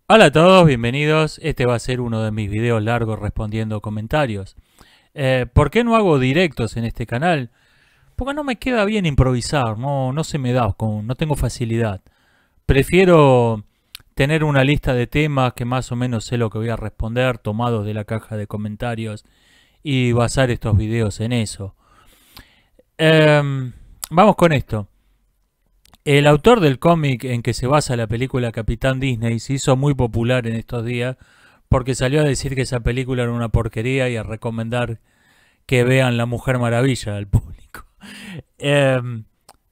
Hola a todos, bienvenidos. Este va a ser uno de mis videos largos respondiendo comentarios. ¿Por qué no hago directos en este canal? Porque no me queda bien improvisar, no se me da, no tengo facilidad. Prefiero tener una lista de temas que más o menos sé lo que voy a responder, tomados de la caja de comentarios, y basar estos videos en eso. Vamos con esto. El autor del cómic en que se basa la película Capitán Disney se hizo muy popular en estos días porque salió a decir que esa película era una porquería y a recomendar que vean La Mujer Maravilla al público. Eh,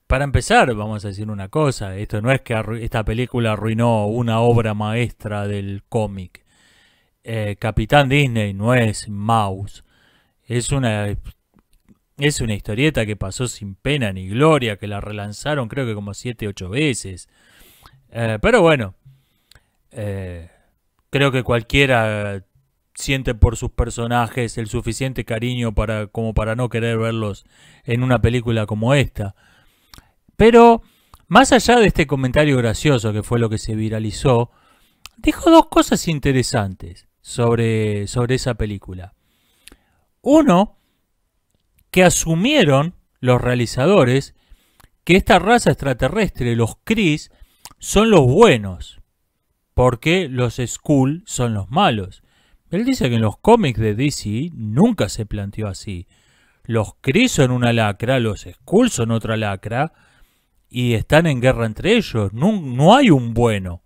para empezar, vamos a decir una cosa, esto no es que esta película arruinó una obra maestra del cómic. Capitán Disney no es Mouse, es una historieta que pasó sin pena ni gloria, que la relanzaron creo que como 7, 8 veces. Pero bueno, eh, creo que cualquiera siente por sus personajes el suficiente cariño como para no querer verlos en una película como esta. Pero, más allá de este comentario gracioso que fue lo que se viralizó, dijo dos cosas interesantes sobre esa película. Uno, que asumieron los realizadores que esta raza extraterrestre, los Kree, son los buenos, porque los Skrull son los malos. Él dice que en los cómics de DC nunca se planteó así. Los Kree son una lacra, los Skrull son otra lacra, y están en guerra entre ellos. No hay un bueno.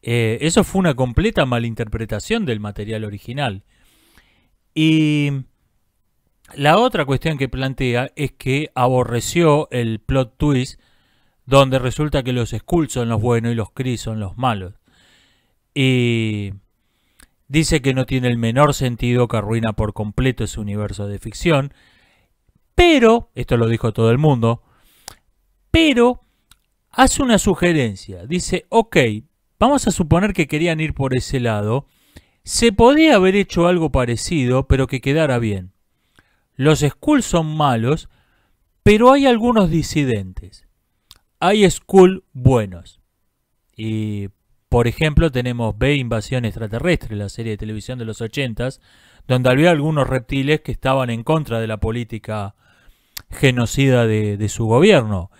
Eso fue una completa malinterpretación del material original. Y la otra cuestión que plantea es que aborreció el plot twist donde resulta que los Skrull son los buenos y los Kree son los malos. Y dice que no tiene el menor sentido, que arruina por completo ese universo de ficción. Pero, esto lo dijo todo el mundo, pero hace una sugerencia. Dice, ok, vamos a suponer que querían ir por ese lado. Se podía haber hecho algo parecido, pero que quedara bien. Los Skrull son malos, pero hay algunos disidentes. Hay Skrull buenos. Y, por ejemplo, tenemos B Invasión Extraterrestre, la serie de televisión de los 80s, donde había algunos reptiles que estaban en contra de la política genocida de su gobierno.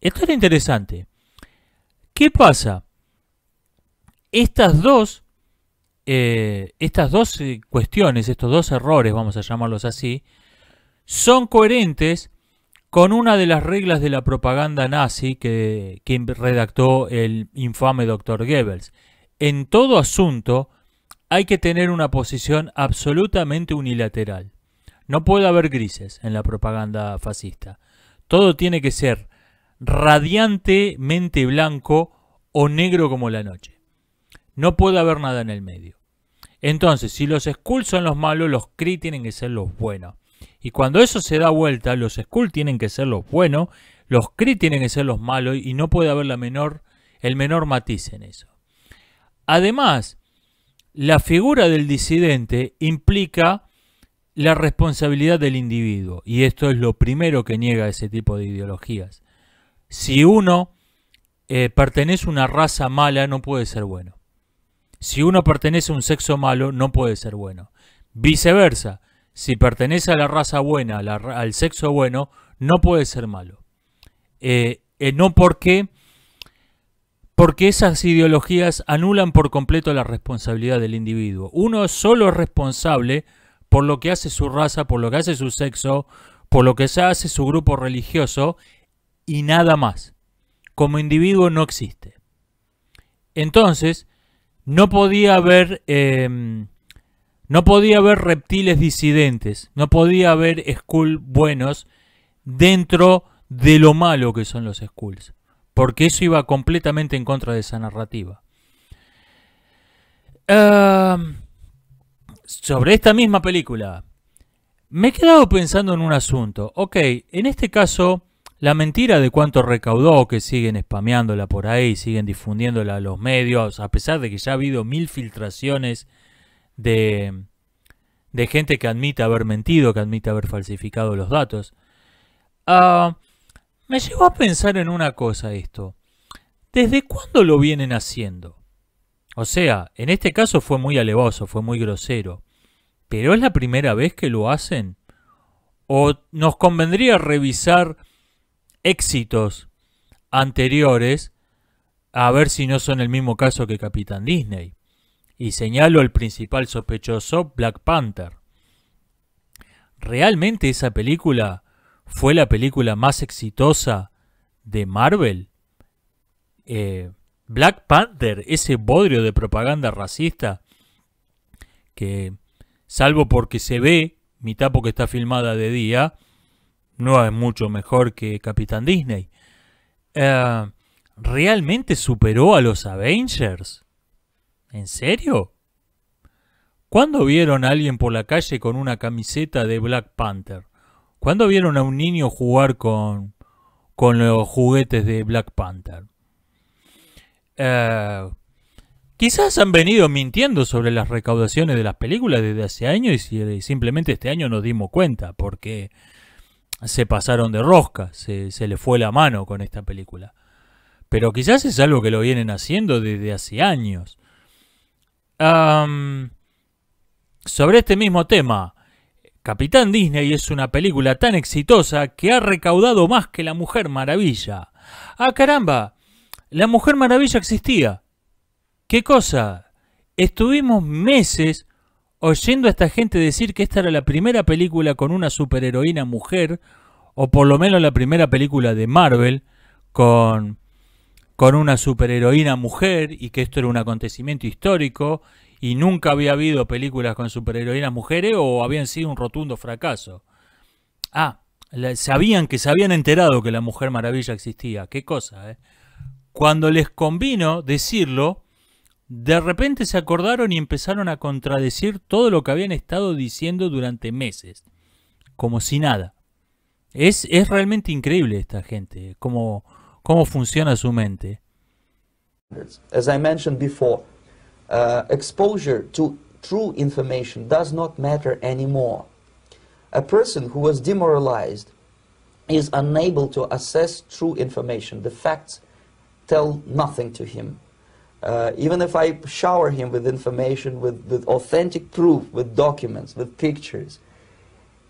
Esto era interesante. ¿Qué pasa? Estas dos cuestiones, estos dos errores, vamos a llamarlos así, son coherentes con una de las reglas de la propaganda nazi que redactó el infame Dr. Goebbels. En todo asunto hay que tener una posición absolutamente unilateral. No puede haber grises en la propaganda fascista. Todo tiene que ser radiantemente blanco o negro como la noche. No puede haber nada en el medio. Entonces, si los Skrull son los malos, los Kree tienen que ser los buenos. Y cuando eso se da vuelta, los Skrull tienen que ser los buenos, los Kree tienen que ser los malos y no puede haber el menor matiz en eso. Además, la figura del disidente implica la responsabilidad del individuo, y esto es lo primero que niega ese tipo de ideologías. Si uno pertenece a una raza mala, no puede ser bueno. Si uno pertenece a un sexo malo, no puede ser bueno. Viceversa, si pertenece a la raza buena, al sexo bueno, no puede ser malo. No porque esas ideologías anulan por completo la responsabilidad del individuo. Uno solo es responsable por lo que hace su raza, por lo que hace su sexo, por lo que hace su grupo religioso y nada más. Como individuo no existe. Entonces, no podía haber reptiles disidentes, no podía haber Skrull buenos dentro de lo malo que son los Skrulls, porque eso iba completamente en contra de esa narrativa. Sobre esta misma película, me he quedado pensando en un asunto. Ok, en este caso, la mentira de cuánto recaudó, que siguen spameándola por ahí, siguen difundiéndola a los medios, a pesar de que ya ha habido 1000 filtraciones de gente que admite haber mentido, que admite haber falsificado los datos. Me llevó a pensar en una cosa esto. ¿Desde cuándo lo vienen haciendo? O sea, en este caso fue muy alevoso, fue muy grosero. ¿Pero es la primera vez que lo hacen? ¿O nos convendría revisar éxitos anteriores a ver si no son el mismo caso que Capitán Disney? Y señalo el principal sospechoso, Black Panther. ¿Realmente esa película fue la película más exitosa de Marvel? Black Panther, ese bodrio de propaganda racista que, salvo porque se ve, mitad porque está filmada de día, no es mucho mejor que Capitán Disney. ¿Realmente superó a los Avengers? ¿En serio? ¿Cuándo vieron a alguien por la calle con una camiseta de Black Panther? ¿Cuándo vieron a un niño jugar con los juguetes de Black Panther? Quizás han venido mintiendo sobre las recaudaciones de las películas desde hace años y simplemente este año nos dimos cuenta porque se pasaron de rosca, se le fue la mano con esta película. Pero quizás es algo que lo vienen haciendo desde hace años. Sobre este mismo tema, Capitán Disney es una película tan exitosa que ha recaudado más que La Mujer Maravilla. ¡Ah, caramba! La Mujer Maravilla existía. ¿Qué cosa? Estuvimos meses oyendo a esta gente decir que esta era la primera película con una superheroína mujer, o por lo menos la primera película de Marvel con una superheroína mujer, y que esto era un acontecimiento histórico, y nunca había habido películas con superheroínas mujeres o habían sido un rotundo fracaso. Sabían que se habían enterado que la Mujer Maravilla existía. ¿Qué cosa, eh? Cuando les convino decirlo, de repente se acordaron y empezaron a contradecir todo lo que habían estado diciendo durante meses. Como si nada. Es realmente increíble esta gente, cómo funciona su mente. As I mentioned before, exposure to true information does not matter anymore. A person who was demoralized is unable to assess true information. The facts tell nothing to him. Even if I shower him with information, with authentic proof, with documents, with pictures,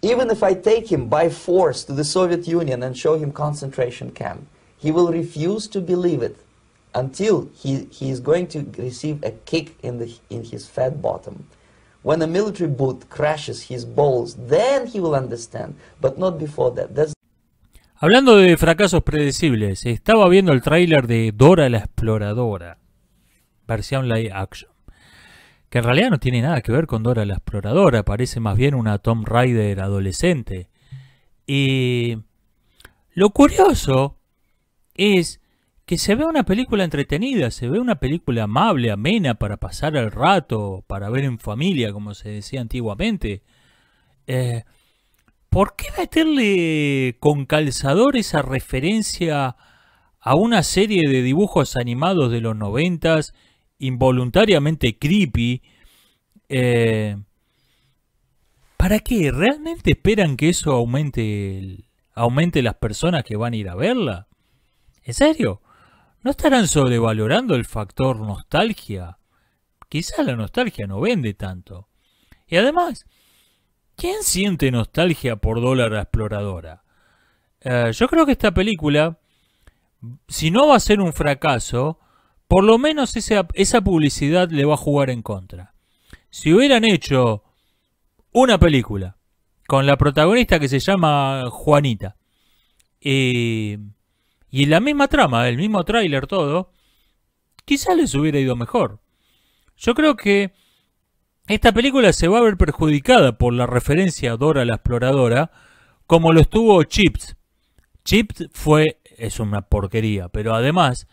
even if I take him by force to the Soviet Union and show him concentration camp, he will refuse to believe it until he is going to receive a kick in his fat bottom. When a military boot crashes his balls, then he will understand, but not before that. Hablando de fracasos predecibles, estaba viendo el tráiler de Dora la Exploradora, versión live action, que en realidad no tiene nada que ver con Dora la Exploradora, parece más bien una Tomb Raider adolescente. Y lo curioso es que se ve una película entretenida, se ve una película amable, amena para pasar el rato, para ver en familia, como se decía antiguamente. ¿Por qué meterle con calzador esa referencia a una serie de dibujos animados de los 90s, involuntariamente creepy? ¿Para qué? ¿Realmente esperan que eso aumente las personas que van a ir a verla? ¿En serio? ¿No estarán sobrevalorando el factor nostalgia? Quizás la nostalgia no vende tanto. Y además, ¿quién siente nostalgia por Dora la Exploradora? Yo creo que esta película, si no va a ser un fracaso, por lo menos esa publicidad le va a jugar en contra. Si hubieran hecho una película con la protagonista que se llama Juanita, y la misma trama, el mismo tráiler, todo, quizás les hubiera ido mejor. Yo creo que esta película se va a ver perjudicada por la referencia a Dora la Exploradora, como lo estuvo Chips. Chips es una porquería, pero además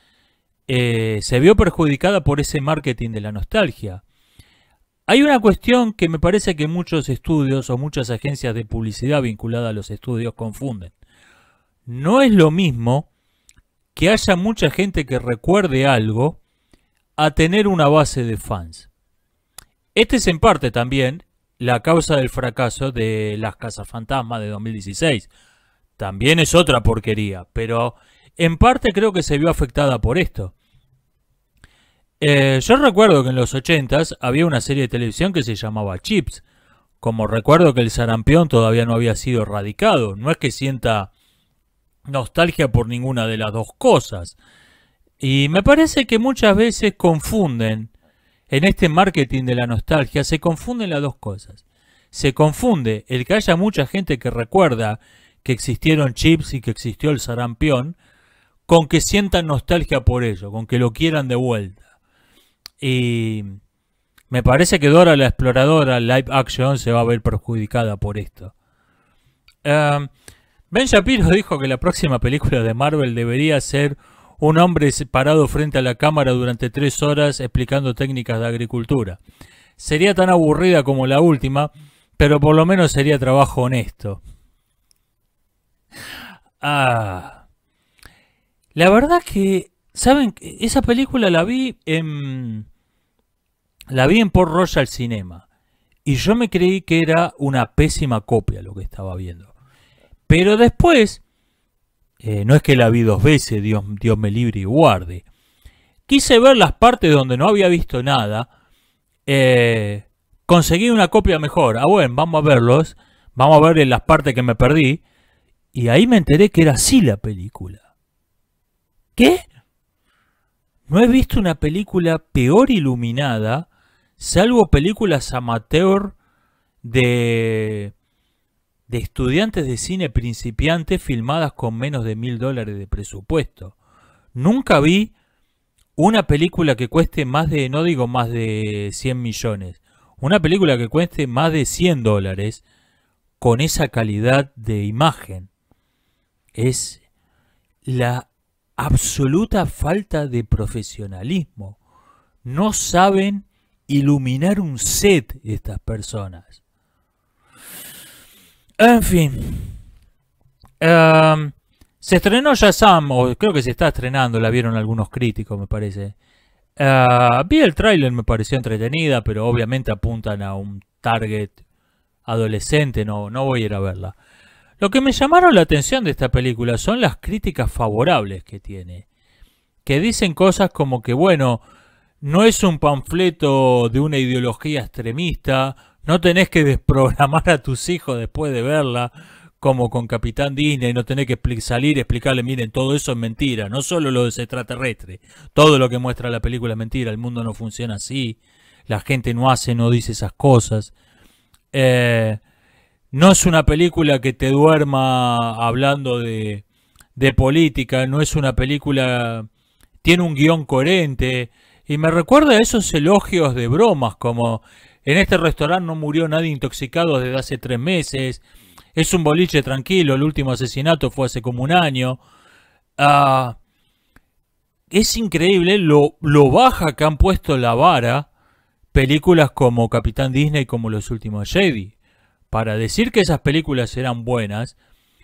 se vio perjudicada por ese marketing de la nostalgia. Hay una cuestión que me parece que muchos estudios o muchas agencias de publicidad vinculadas a los estudios confunden. No es lo mismo que haya mucha gente que recuerde algo a tener una base de fans. Este es en parte también la causa del fracaso de Las Cazafantasmas de 2016. También es otra porquería, pero en parte creo que se vio afectada por esto. Yo recuerdo que en los 80s había una serie de televisión que se llamaba Chips. Como recuerdo que el sarampión todavía no había sido erradicado. No es que sienta nostalgia por ninguna de las dos cosas. Y me parece que muchas veces confunden, en este marketing de la nostalgia, se confunden las dos cosas. Se confunde el que haya mucha gente que recuerda que existieron Chips y que existió el sarampión, con que sientan nostalgia por ello, con que lo quieran de vuelta. Y me parece que Dora la Exploradora live action se va a ver perjudicada por esto. Ben Shapiro dijo que la próxima película de Marvel debería ser un hombre parado frente a la cámara durante 3 horas explicando técnicas de agricultura. Sería tan aburrida como la última, pero por lo menos sería trabajo honesto. La verdad que, ¿saben? Esa película la vi en Port Royal Cinema. Y yo me creí que era una pésima copia lo que estaba viendo. Pero después, no es que la vi 2 veces, Dios me libre y guarde. Quise ver las partes donde no había visto nada. Conseguí una copia mejor. Bueno, vamos a verlos. Vamos a ver en las partes que me perdí. Y ahí me enteré que era así la película. ¿Qué? No he visto una película peor iluminada, salvo películas amateur de estudiantes de cine principiantes filmadas con menos de $1000 de presupuesto. Nunca vi una película que cueste más de, no digo más de 100 millones, una película que cueste más de $100 con esa calidad de imagen. Es la absoluta falta de profesionalismo. No saben iluminar un set estas personas. En fin. Se estrenó Shazam, o creo que se está estrenando, la vieron algunos críticos, me parece. Vi el tráiler, me pareció entretenida, pero obviamente apuntan a un target adolescente, no voy a ir a verla. Lo que me llamaron la atención de esta película son las críticas favorables que tiene. Que dicen cosas como que, bueno, no es un panfleto de una ideología extremista, no tenés que desprogramar a tus hijos después de verla, como con Capitán Disney, no tenés que salir y explicarle, miren, todo eso es mentira, no solo lo de extraterrestre, todo lo que muestra la película es mentira, el mundo no funciona así, la gente no dice esas cosas. No es una película que te duerma hablando de política, no es una película, tiene un guión coherente, y me recuerda a esos elogios de bromas, como en este restaurante no murió nadie intoxicado desde hace 3 meses, es un boliche tranquilo, el último asesinato fue hace como 1 año. Es increíble lo baja que han puesto la vara películas como Capitán Disney, como Los Últimos Jedi. Para decir que esas películas eran buenas,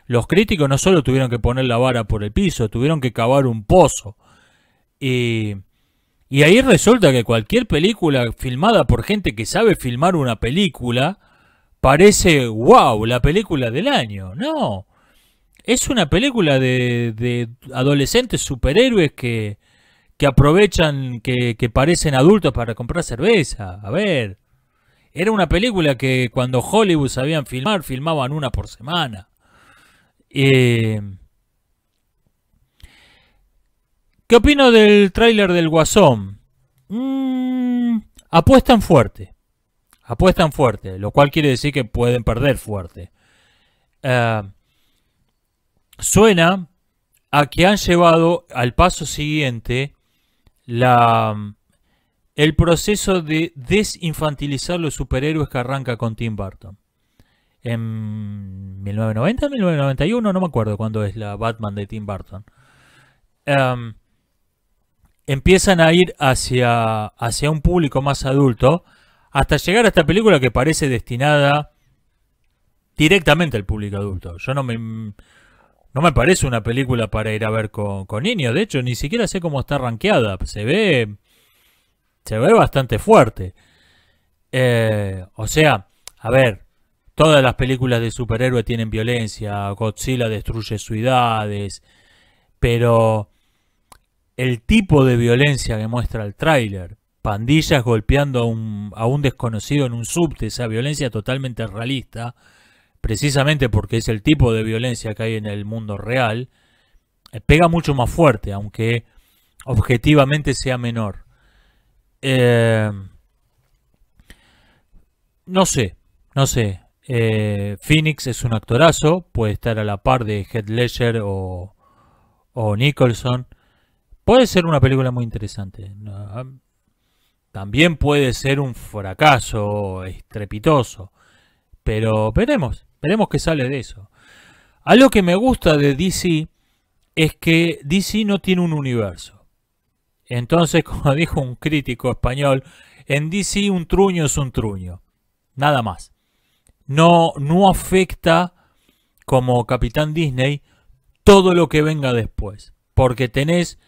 los críticos no solo tuvieron que poner la vara por el piso, tuvieron que cavar un pozo. Y ahí resulta que cualquier película filmada por gente que sabe filmar una película parece, wow, la película del año. No, es una película de adolescentes superhéroes que aprovechan que parecen adultos para comprar cerveza. A ver, era una película que cuando Hollywood sabían filmar, filmaban una por semana. ¿Qué opino del tráiler del Guasón? Apuestan fuerte, lo cual quiere decir que pueden perder fuerte. Suena a que han llevado al paso siguiente el proceso de desinfantilizar los superhéroes que arranca con Tim Burton. En 1990, 1991, no me acuerdo cuándo es la Batman de Tim Burton. Empiezan a ir hacia un público más adulto, hasta llegar a esta película que parece destinada directamente al público adulto. Yo no me parece una película para ir a ver con niños. De hecho, ni siquiera sé cómo está rankeada. Se ve bastante fuerte. O sea, a ver, todas las películas de superhéroes tienen violencia. Godzilla destruye ciudades. Pero el tipo de violencia que muestra el tráiler, pandillas golpeando a un desconocido en un subte, esa violencia totalmente realista, precisamente porque es el tipo de violencia que hay en el mundo real, pega mucho más fuerte, aunque objetivamente sea menor. No sé. Phoenix es un actorazo, puede estar a la par de Heath Ledger o Nicholson. Puede ser una película muy interesante. También puede ser un fracaso estrepitoso. Pero veremos qué sale de eso. Algo que me gusta de DC es que DC no tiene un universo. Entonces, como dijo un crítico español, en DC un truño es un truño. Nada más. No afecta como Capitán Disney todo lo que venga después. Porque tenés...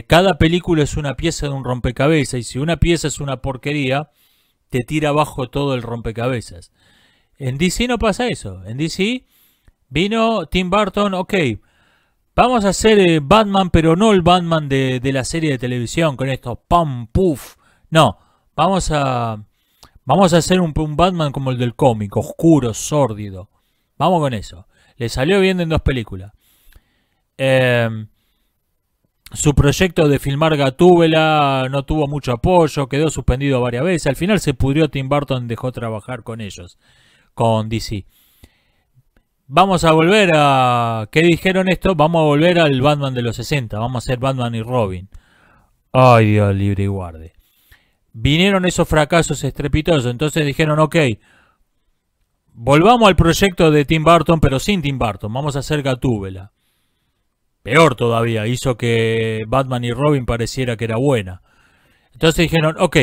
cada película es una pieza de un rompecabezas. Y si una pieza es una porquería, te tira abajo todo el rompecabezas. En DC no pasa eso. En DC vino Tim Burton, ok, vamos a hacer Batman, pero no el Batman de la serie de televisión con estos pam, puff. No, vamos a hacer un Batman como el del cómic, oscuro, sórdido. Vamos con eso. Le salió bien en 2 películas. Su proyecto de filmar Gatúbela no tuvo mucho apoyo, quedó suspendido varias veces. Al final se pudrió, Tim Burton dejó trabajar con ellos, con DC. Vamos a volver a... ¿Qué dijeron esto? Vamos a volver al Batman de los 60. Vamos a hacer Batman y Robin. Ay, Dios libre y guarde. Vinieron esos fracasos estrepitosos. Entonces dijeron, ok, volvamos al proyecto de Tim Burton, pero sin Tim Burton. Vamos a hacer Gatúbela. Peor todavía, hizo que Batman y Robin pareciera que era buena. Entonces dijeron, ok,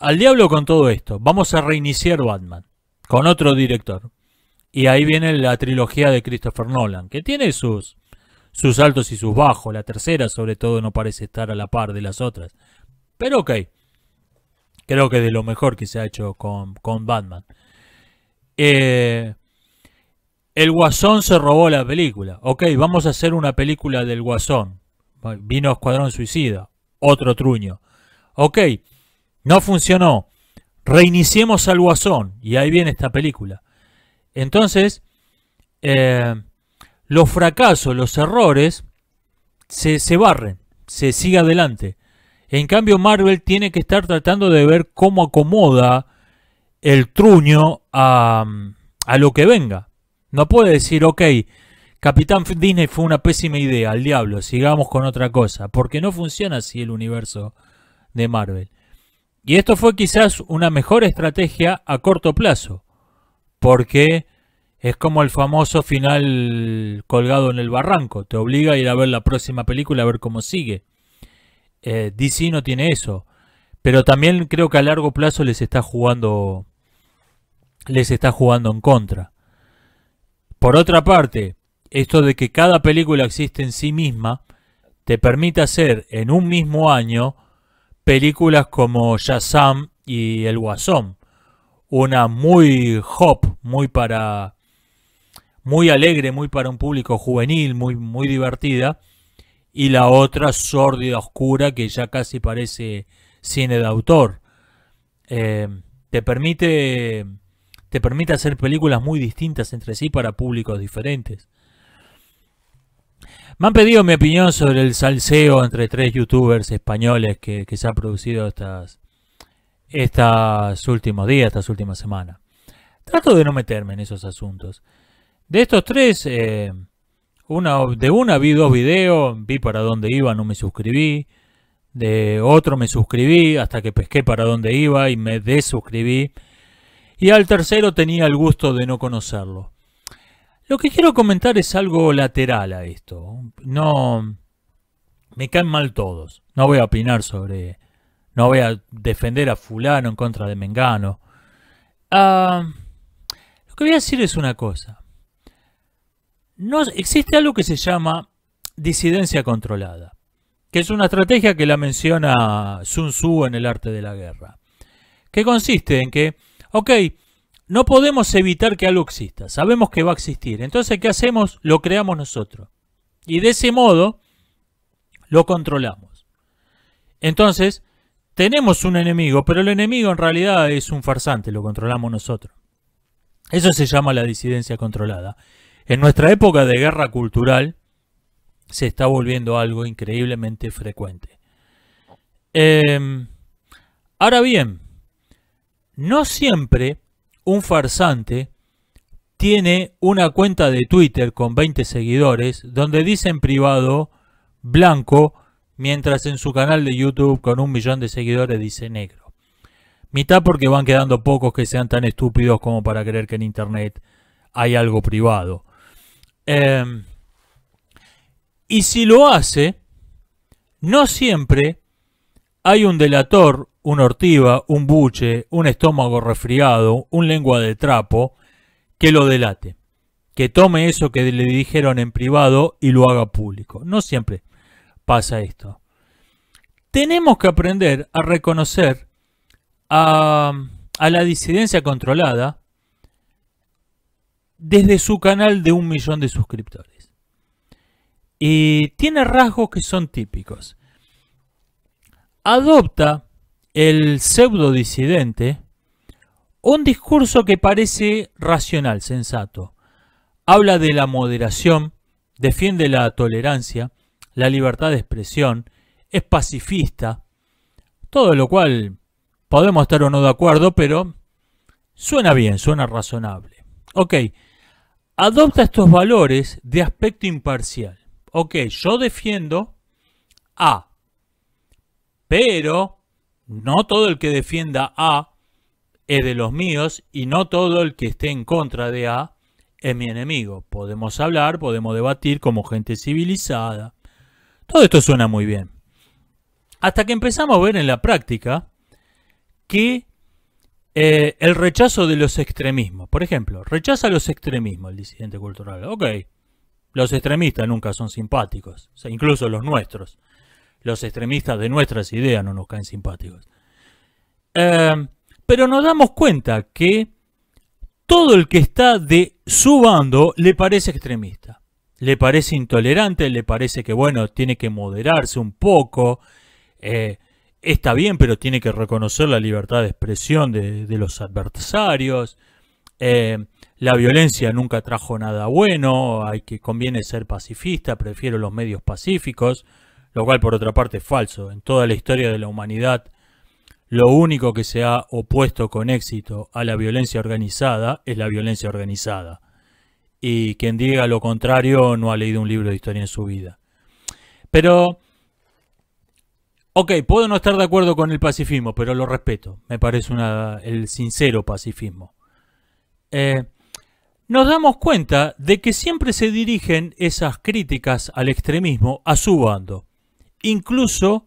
al diablo con todo esto. Vamos a reiniciar Batman con otro director. Y ahí viene la trilogía de Christopher Nolan, que tiene sus altos y sus bajos. La tercera, sobre todo, no parece estar a la par de las otras. Pero ok, creo que es de lo mejor que se ha hecho con Batman. El Guasón se robó la película. Ok, vamos a hacer una película del Guasón. Vino Escuadrón Suicida, otro truño. Ok, no funcionó. Reiniciemos al Guasón. Y ahí viene esta película. Entonces, los fracasos, los errores, se barren, se sigue adelante. En cambio, Marvel tiene que estar tratando de ver cómo acomoda el truño a lo que venga. No puede decir, ok, Capitán Disney fue una pésima idea, al diablo, sigamos con otra cosa. Porque no funciona así el universo de Marvel. Y esto fue quizás una mejor estrategia a corto plazo. Porque es como el famoso final colgado en el barranco. Te obliga a ir a ver la próxima película a ver cómo sigue. DC no tiene eso. Pero también creo que a largo plazo les está jugando en contra. Por otra parte, esto de que cada película existe en sí misma te permite hacer en un mismo año películas como Shazam y El Guasón. Una muy hop, muy alegre, muy para un público juvenil, muy divertida. Y la otra sórdida, oscura, que ya casi parece cine de autor. Te permite hacer películas muy distintas entre sí para públicos diferentes. Me han pedido mi opinión sobre el salseo entre 3 youtubers españoles que se ha producido estos últimos días, estas últimas semanas. Trato de no meterme en esos asuntos. De estos 3, de una vi 2 videos, vi para dónde iba, no me suscribí. De otro me suscribí hasta que pesqué para dónde iba y me desuscribí. Y al tercero tenía el gusto de no conocerlo. Lo que quiero comentar es algo lateral a esto. No, me caen mal todos. No voy a opinar sobre... No voy a defender a fulano en contra de Mengano. Lo que voy a decir es una cosa. No, existe algo que se llama disidencia controlada. Que es una estrategia que la menciona Sun Tzu en El arte de la guerra. Que consiste en que, ok, no podemos evitar que algo exista. Sabemos que va a existir. Entonces, ¿qué hacemos? Lo creamos nosotros. Y de ese modo, lo controlamos. Entonces, tenemos un enemigo, pero el enemigo en realidad es un farsante, lo controlamos nosotros. Eso se llama la disidencia controlada. En nuestra época de guerra cultural se está volviendo algo increíblemente frecuente. Ahora bien, no siempre un farsante tiene una cuenta de Twitter con 20 seguidores donde dice en privado blanco, mientras en su canal de YouTube con 1 millón de seguidores dice negro. Mitad porque van quedando pocos que sean tan estúpidos como para creer que en internet hay algo privado. Y si lo hace, no siempre hay un delator, un ortiva, un buche, un estómago resfriado, un lengua de trapo que lo delate, que tome eso que le dijeron en privado y lo haga público. No siempre pasa esto. Tenemos que aprender a reconocer a la disidencia controlada desde su canal de 1 millón de suscriptores. Y tiene rasgos que son típicos. Adopta el pseudo disidente un discurso que parece racional, sensato. Habla de la moderación, defiende la tolerancia, la libertad de expresión, es pacifista, todo lo cual podemos estar o no de acuerdo, pero suena bien, suena razonable. Ok, adopta estos valores de aspecto imparcial. Ok, yo defiendo A, pero no todo el que defienda A es de los míos y no todo el que esté en contra de A es mi enemigo. Podemos hablar, podemos debatir como gente civilizada. Todo esto suena muy bien. Hasta que empezamos a ver en la práctica que el rechazo de los extremismos. Por ejemplo, rechaza los extremismos el disidente cultural. Ok, los extremistas nunca son simpáticos, o sea, incluso los nuestros. Los extremistas de nuestras ideas no nos caen simpáticos. Pero nos damos cuenta que todo el que está de su bando le parece extremista. Le parece intolerante, le parece que, bueno, tiene que moderarse un poco. Está bien, pero tiene que reconocer la libertad de expresión de los adversarios. La violencia nunca trajo nada bueno. Conviene ser pacifista, prefiero los medios pacíficos. Lo cual, por otra parte, es falso. En toda la historia de la humanidad, lo único que se ha opuesto con éxito a la violencia organizada es la violencia organizada. Y quien diga lo contrario no ha leído un libro de historia en su vida. Pero, ok, puedo no estar de acuerdo con el pacifismo, pero lo respeto. Me parece el sincero pacifismo. Nos damos cuenta de que siempre se dirigen esas críticas al extremismo a su bando. Incluso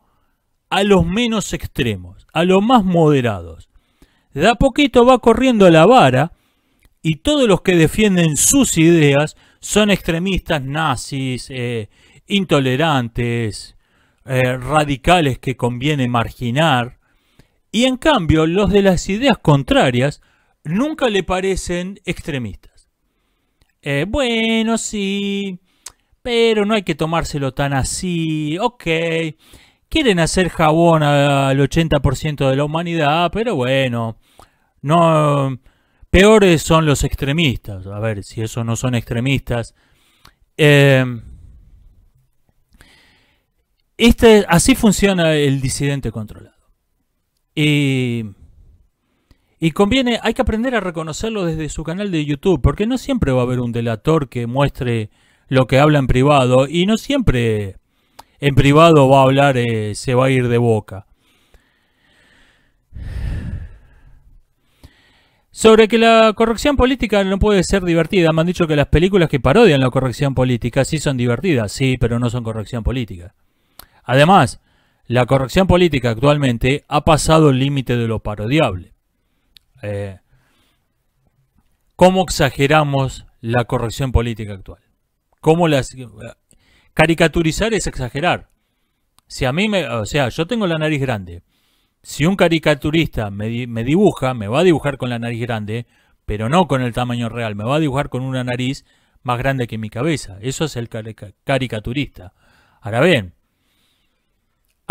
a los menos extremos, a los más moderados. De a poquito va corriendo la vara y todos los que defienden sus ideas son extremistas nazis, intolerantes, radicales que conviene marginar. Y en cambio los de las ideas contrarias nunca le parecen extremistas. Bueno, sí, pero no hay que tomárselo tan así, ok. Quieren hacer jabón al 80% de la humanidad, pero bueno, no, peores son los extremistas. A ver, si esos no son extremistas. Así funciona el disidente controlado. Y conviene, hay que aprender a reconocerlo desde su canal de YouTube, porque no siempre va a haber un delator que muestre lo que habla en privado, y no siempre en privado va a hablar, se va a ir de boca. Sobre que la corrección política no puede ser divertida, me han dicho que las películas que parodian la corrección política sí son divertidas, sí, pero no son corrección política. Además, la corrección política actualmente ha pasado el límite de lo parodiable. ¿Cómo exageramos la corrección política actual? ¿Cómo caricaturizar es exagerar? Si a mí o sea, yo tengo la nariz grande. Si un caricaturista me dibuja, me va a dibujar con la nariz grande, pero no con el tamaño real. Me va a dibujar con una nariz más grande que mi cabeza. Eso es el caricaturista. Ahora bien,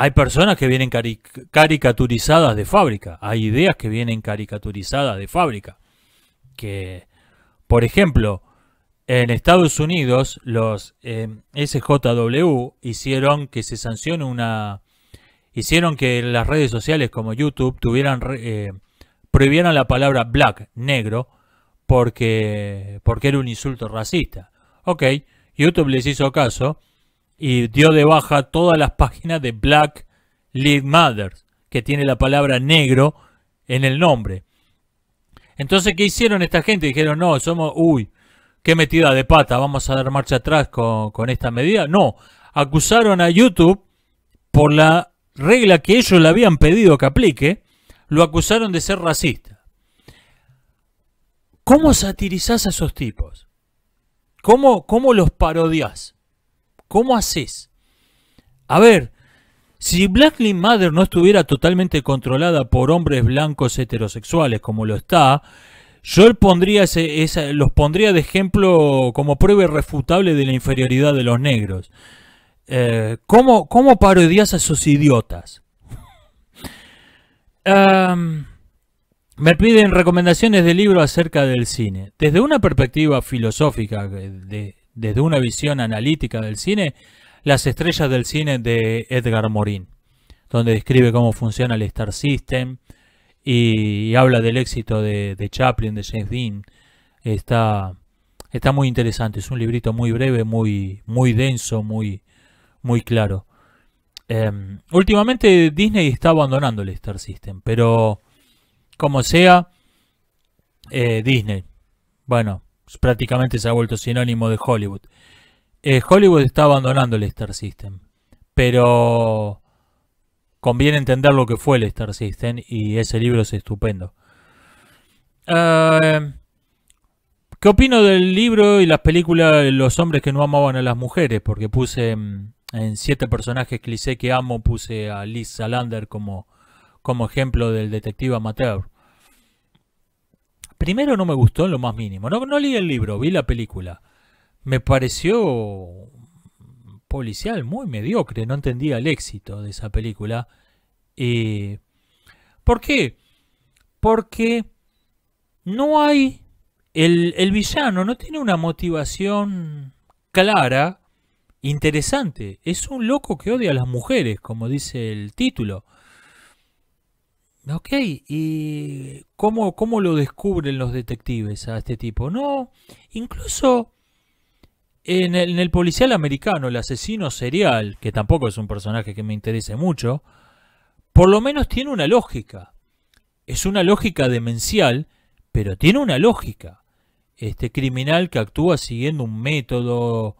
Hay personas que vienen caricaturizadas de fábrica, hay ideas que vienen caricaturizadas de fábrica. Que, por ejemplo, en Estados Unidos los SJW hicieron que se sancione hicieron que las redes sociales como YouTube prohibieran la palabra black, negro, porque era un insulto racista. Ok, YouTube les hizo caso y dio de baja todas las páginas de Black Lives Matter, que tiene la palabra negro en el nombre. Entonces, ¿qué hicieron esta gente? Dijeron, no, qué metida de pata, vamos a dar marcha atrás con esta medida. No, acusaron a YouTube por la regla que ellos le habían pedido que aplique, lo acusaron de ser racista. ¿Cómo satirizás a esos tipos? ¿Cómo los parodiás? ¿Cómo haces? A ver, si Black Lives Matter no estuviera totalmente controlada por hombres blancos heterosexuales como lo está, yo los pondría de ejemplo como prueba irrefutable de la inferioridad de los negros. ¿Cómo parodias a esos idiotas? Me piden recomendaciones de libros acerca del cine. Desde una perspectiva filosófica, desde una visión analítica del cine, Las estrellas del cine de Edgar Morin, donde describe cómo funciona el Star System y habla del éxito de Chaplin, de James Dean. Está muy interesante, es un librito muy breve, muy denso, muy claro. Últimamente Disney está abandonando el Star System, pero como sea, Disney, bueno, prácticamente se ha vuelto sinónimo de Hollywood. Hollywood está abandonando el Star System, pero conviene entender lo que fue el Star System y ese libro es estupendo. ¿Qué opino del libro y las películas Los hombres que no amaban a las mujeres? Porque puse en 7 personajes cliché que amo, puse a Liz Salander como ejemplo del detective amateur. Primero, no me gustó en lo más mínimo. No leí el libro, vi la película. Me pareció policial, muy mediocre. No entendía el éxito de esa película. ¿Por qué? Porque no hay... El villano no tiene una motivación clara, interesante. Es un loco que odia a las mujeres, como dice el título. Ok, ¿y cómo lo descubren los detectives a este tipo? No, incluso en el policial americano, el asesino serial, que tampoco es un personaje que me interese mucho, por lo menos tiene una lógica. Es una lógica demencial, pero tiene una lógica. Este criminal que actúa siguiendo un método,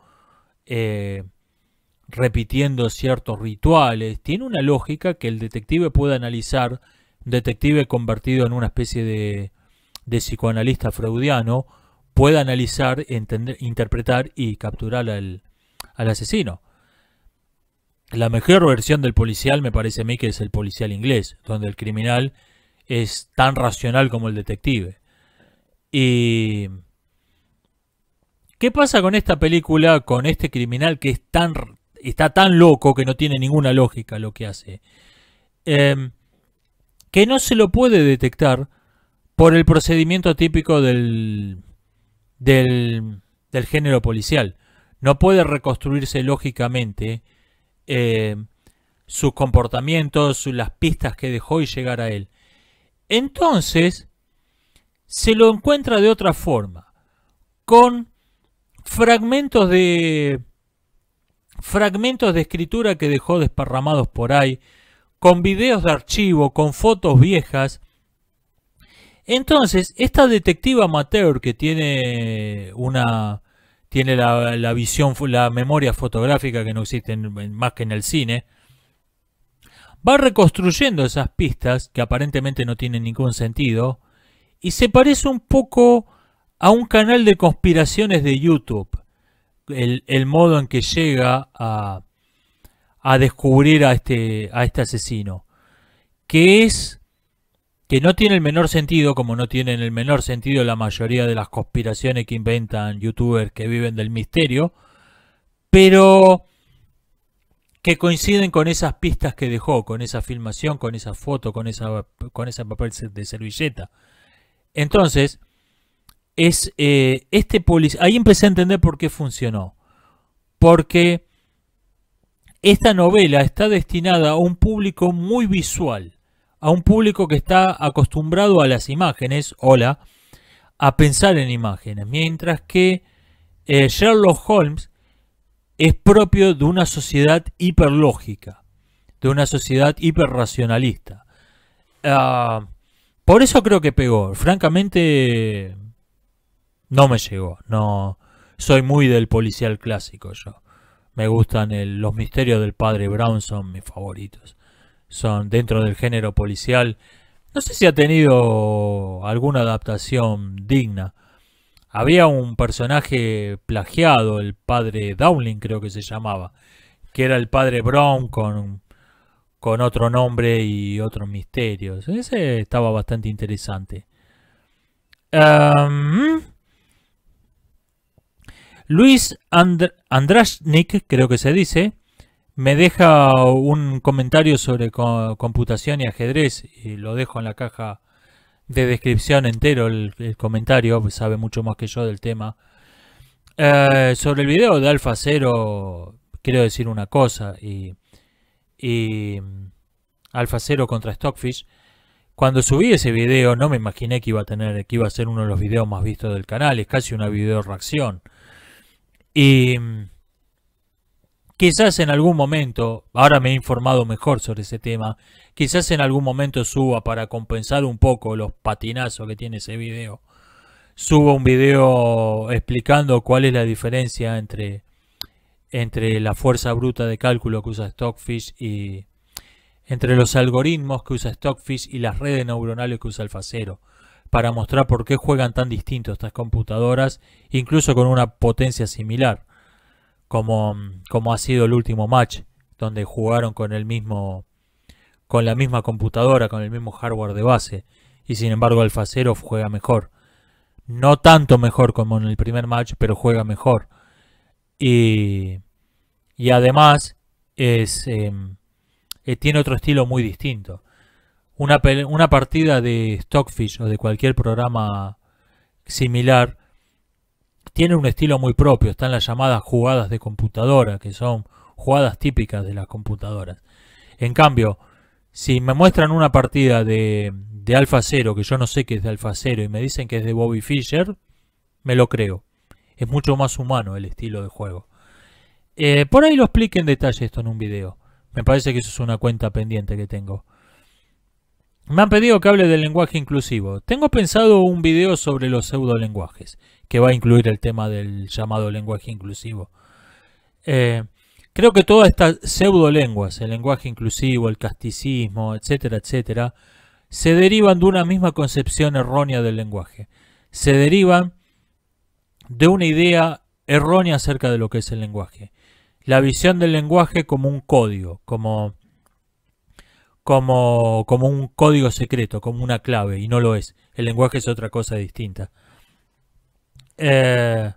repitiendo ciertos rituales, tiene una lógica que el detective puede analizar. Un detective convertido en una especie de psicoanalista freudiano puede analizar, entender, interpretar y capturar al asesino. La mejor versión del policial me parece a mí que es el policial inglés, donde el criminal es tan racional como el detective. ¿Y qué pasa con esta película, con este criminal que está tan loco que no tiene ninguna lógica lo que hace? Que no se lo puede detectar por el procedimiento típico del género policial. No puede reconstruirse lógicamente sus comportamientos, las pistas que dejó y llegar a él. Entonces, se lo encuentra de otra forma, con fragmentos de escritura que dejó desparramados por ahí, con videos de archivo, con fotos viejas. Entonces, esta detectiva amateur que tiene la visión, la memoria fotográfica que no existe más que en el cine, va reconstruyendo esas pistas que aparentemente no tienen ningún sentido y se parece un poco a un canal de conspiraciones de YouTube. El modo en que llega a descubrir a este asesino, que no tiene el menor sentido, como no tienen el menor sentido la mayoría de las conspiraciones que inventan youtubers que viven del misterio, pero que coinciden con esas pistas que dejó, con esa filmación, con esa foto, con ese papel de servilleta. Entonces, ahí empecé a entender por qué funcionó. Porque esta novela está destinada a un público muy visual, a un público que está acostumbrado a las imágenes, a pensar en imágenes, mientras que Sherlock Holmes es propio de una sociedad hiperlógica, de una sociedad hiperracionalista. Por eso creo que pegó. Francamente, no me llegó. No, soy muy del policial clásico yo. Me gustan los misterios del padre Brown, son mis favoritos. Son dentro del género policial. No sé si ha tenido alguna adaptación digna. Había un personaje plagiado, el padre Dowling creo que se llamaba, que era el padre Brown con otro nombre y otros misterios. Ese estaba bastante interesante. Luis Andrashnik, creo que se dice, me deja un comentario sobre computación y ajedrez, y lo dejo en la caja de descripción entero el comentario, pues sabe mucho más que yo del tema. Sobre el video de Alpha Zero, quiero decir una cosa, y Alpha Zero contra Stockfish. Cuando subí ese video no me imaginé que iba a ser uno de los videos más vistos del canal, es casi una video reacción. Y quizás en algún momento, ahora me he informado mejor sobre ese tema, quizás en algún momento suba, para compensar un poco los patinazos que tiene ese video, suba un video explicando cuál es la diferencia entre la fuerza bruta de cálculo que usa Stockfish y entre los algoritmos que usa Stockfish y las redes neuronales que usa Alpha Zero, para mostrar por qué juegan tan distintos estas computadoras, incluso con una potencia similar, como ha sido el último match, donde jugaron con la misma computadora, con el mismo hardware de base, y sin embargo Alpha Zero juega mejor. No tanto mejor como en el primer match, pero juega mejor. Y además tiene otro estilo muy distinto. Una partida de Stockfish o de cualquier programa similar tiene un estilo muy propio. Están las llamadas jugadas de computadora, que son jugadas típicas de las computadoras. En cambio, si me muestran una partida de Alpha Zero, que yo no sé qué es de Alpha Zero, y me dicen que es de Bobby Fischer, me lo creo. Es mucho más humano el estilo de juego. Por ahí lo expliqué en detalle esto en un video. Me parece que eso es una cuenta pendiente que tengo. Me han pedido que hable del lenguaje inclusivo. Tengo pensado un video sobre los pseudolenguajes, que va a incluir el tema del llamado lenguaje inclusivo. Creo que todas estas pseudolenguas, el lenguaje inclusivo, el casticismo, etcétera, etcétera, se derivan de una misma concepción errónea del lenguaje. Se derivan de una idea errónea acerca de lo que es el lenguaje. La visión del lenguaje como un código, como un código secreto, como una clave, y no lo es. El lenguaje es otra cosa distinta. Me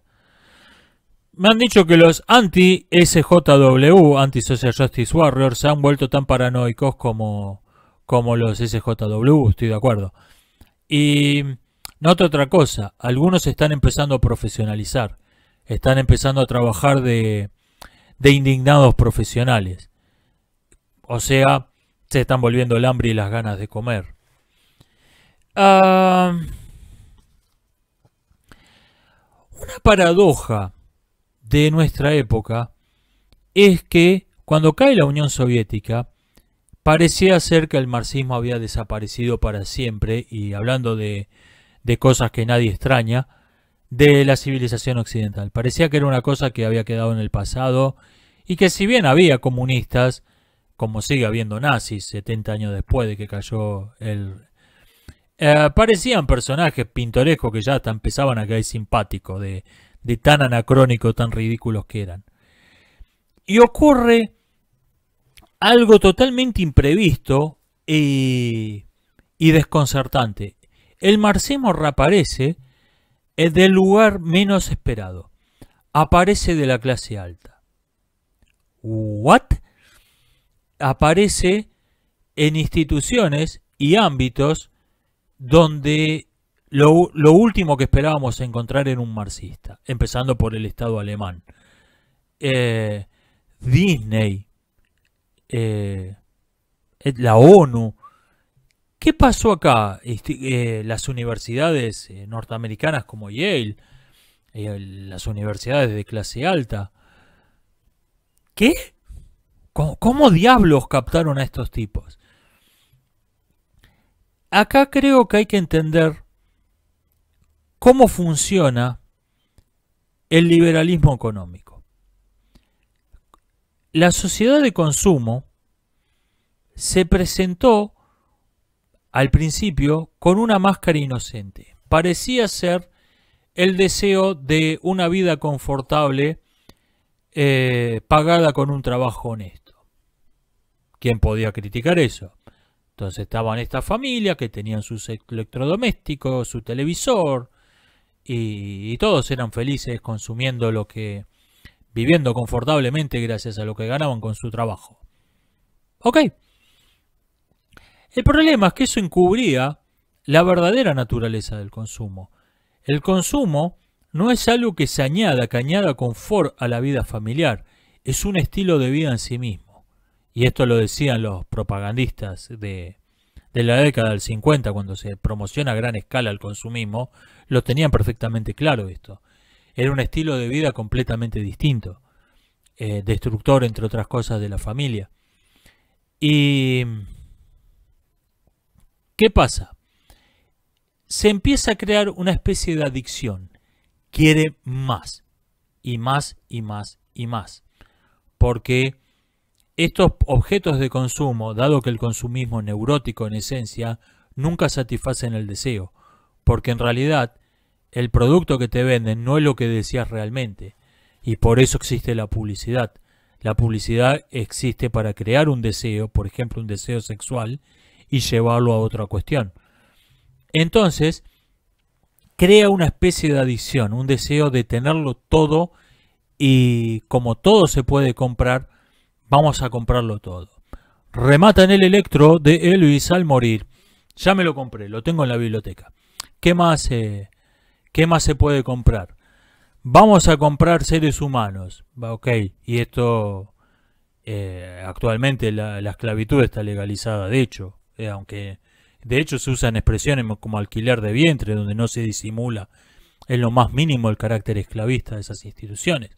han dicho que los anti-SJW, Anti-Social Justice Warriors, se han vuelto tan paranoicos como los SJW, estoy de acuerdo. Y noto otra cosa, algunos están empezando a profesionalizar, están empezando a trabajar de indignados profesionales. O sea, se están volviendo el hambre y las ganas de comer. Una paradoja de nuestra época es que cuando cae la Unión Soviética parecía ser que el marxismo había desaparecido para siempre, y hablando de cosas que nadie extraña, de la civilización occidental. Parecía que era una cosa que había quedado en el pasado, y que si bien había comunistas, como sigue habiendo nazis 70 años después de que cayó parecían personajes pintorescos que ya hasta empezaban a caer simpáticos de tan anacrónicos, tan ridículos que eran. Y ocurre algo totalmente imprevisto y desconcertante. El marxismo reaparece del lugar menos esperado. Aparece de la clase alta. ¿What? aparece en instituciones y ámbitos donde lo último que esperábamos encontrar era un marxista, empezando por el Estado alemán. Disney, la ONU. ¿Qué pasó acá? Las universidades norteamericanas como Yale, las universidades de clase alta. ¿Qué? ¿Cómo diablos captaron a estos tipos? Acá creo que hay que entender cómo funciona el liberalismo económico. La sociedad de consumo se presentó al principio con una máscara inocente. Parecía ser el deseo de una vida confortable pagada con un trabajo honesto. ¿Quién podía criticar eso? Entonces estaban estas familias que tenían sus electrodomésticos, su televisor, y todos eran felices consumiendo viviendo confortablemente gracias a lo que ganaban con su trabajo. Ok. El problema es que eso encubría la verdadera naturaleza del consumo. El consumo no es algo que añada confort a la vida familiar, es un estilo de vida en sí mismo. Y esto lo decían los propagandistas de la década del 50, cuando se promociona a gran escala el consumismo, lo tenían perfectamente claro esto. Era un estilo de vida completamente distinto, destructor, entre otras cosas, de la familia. Y ¿qué pasa? Se empieza a crear una especie de adicción. Quiere más, y más, y más, y más. Porque estos objetos de consumo, dado que el consumismo es neurótico en esencia, nunca satisfacen el deseo. Porque en realidad el producto que te venden no es lo que deseas realmente. Y por eso existe la publicidad. La publicidad existe para crear un deseo, por ejemplo un deseo sexual, y llevarlo a otra cuestión. Entonces, crea una especie de adicción, un deseo de tenerlo todo, y como todo se puede comprar, vamos a comprarlo todo. Rematan el Electro de Elvis al morir. Ya me lo compré, lo tengo en la biblioteca. ¿Qué más se puede comprar? Vamos a comprar seres humanos. Ok, y esto actualmente la esclavitud está legalizada, de hecho. Aunque de hecho se usan expresiones como alquiler de vientre, donde no se disimula en lo más mínimo el carácter esclavista de esas instituciones.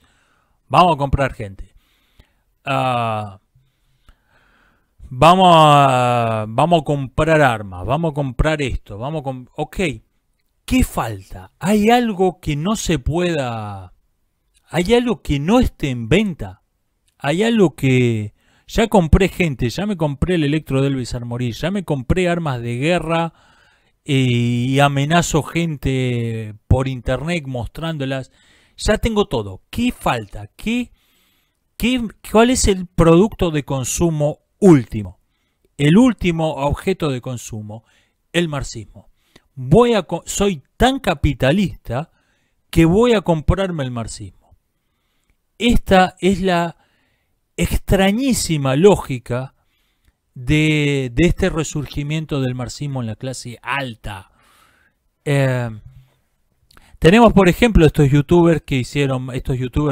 Vamos a comprar gente. Vamos a comprar armas, vamos a comprar esto, ok, ¿qué falta? ¿Hay algo que no se pueda? ¿Hay algo que no esté en venta? ¿Hay algo que... Ya compré gente, ya me compré el Electro de Elvis al morir, ya me compré armas de guerra y amenazo gente por internet mostrándolas. Ya tengo todo. ¿Qué falta? ¿Cuál es el producto de consumo último? El último objeto de consumo, el marxismo. Soy tan capitalista que voy a comprarme el marxismo. Esta es la extrañísima lógica de este resurgimiento del marxismo en la clase alta. Tenemos, por ejemplo, estos youtubers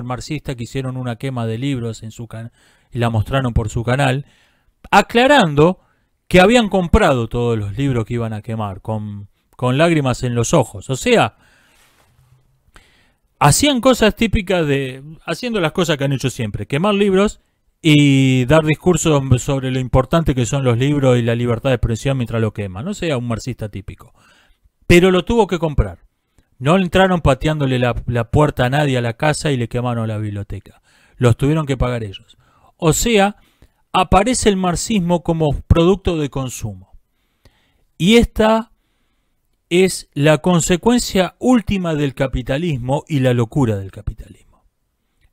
marxistas que hicieron una quema de libros en su canal y la mostraron por su canal, aclarando que habían comprado todos los libros que iban a quemar con lágrimas en los ojos. O sea, hacían cosas típicas haciendo las cosas que han hecho siempre, quemar libros y dar discursos sobre lo importante que son los libros y la libertad de expresión mientras lo queman. No sea un marxista típico. Pero lo tuvo que comprar. No entraron pateándole la puerta a nadie a la casa y le quemaron la biblioteca. Los tuvieron que pagar ellos. O sea, aparece el marxismo como producto de consumo. Y esta es la consecuencia última del capitalismo y la locura del capitalismo.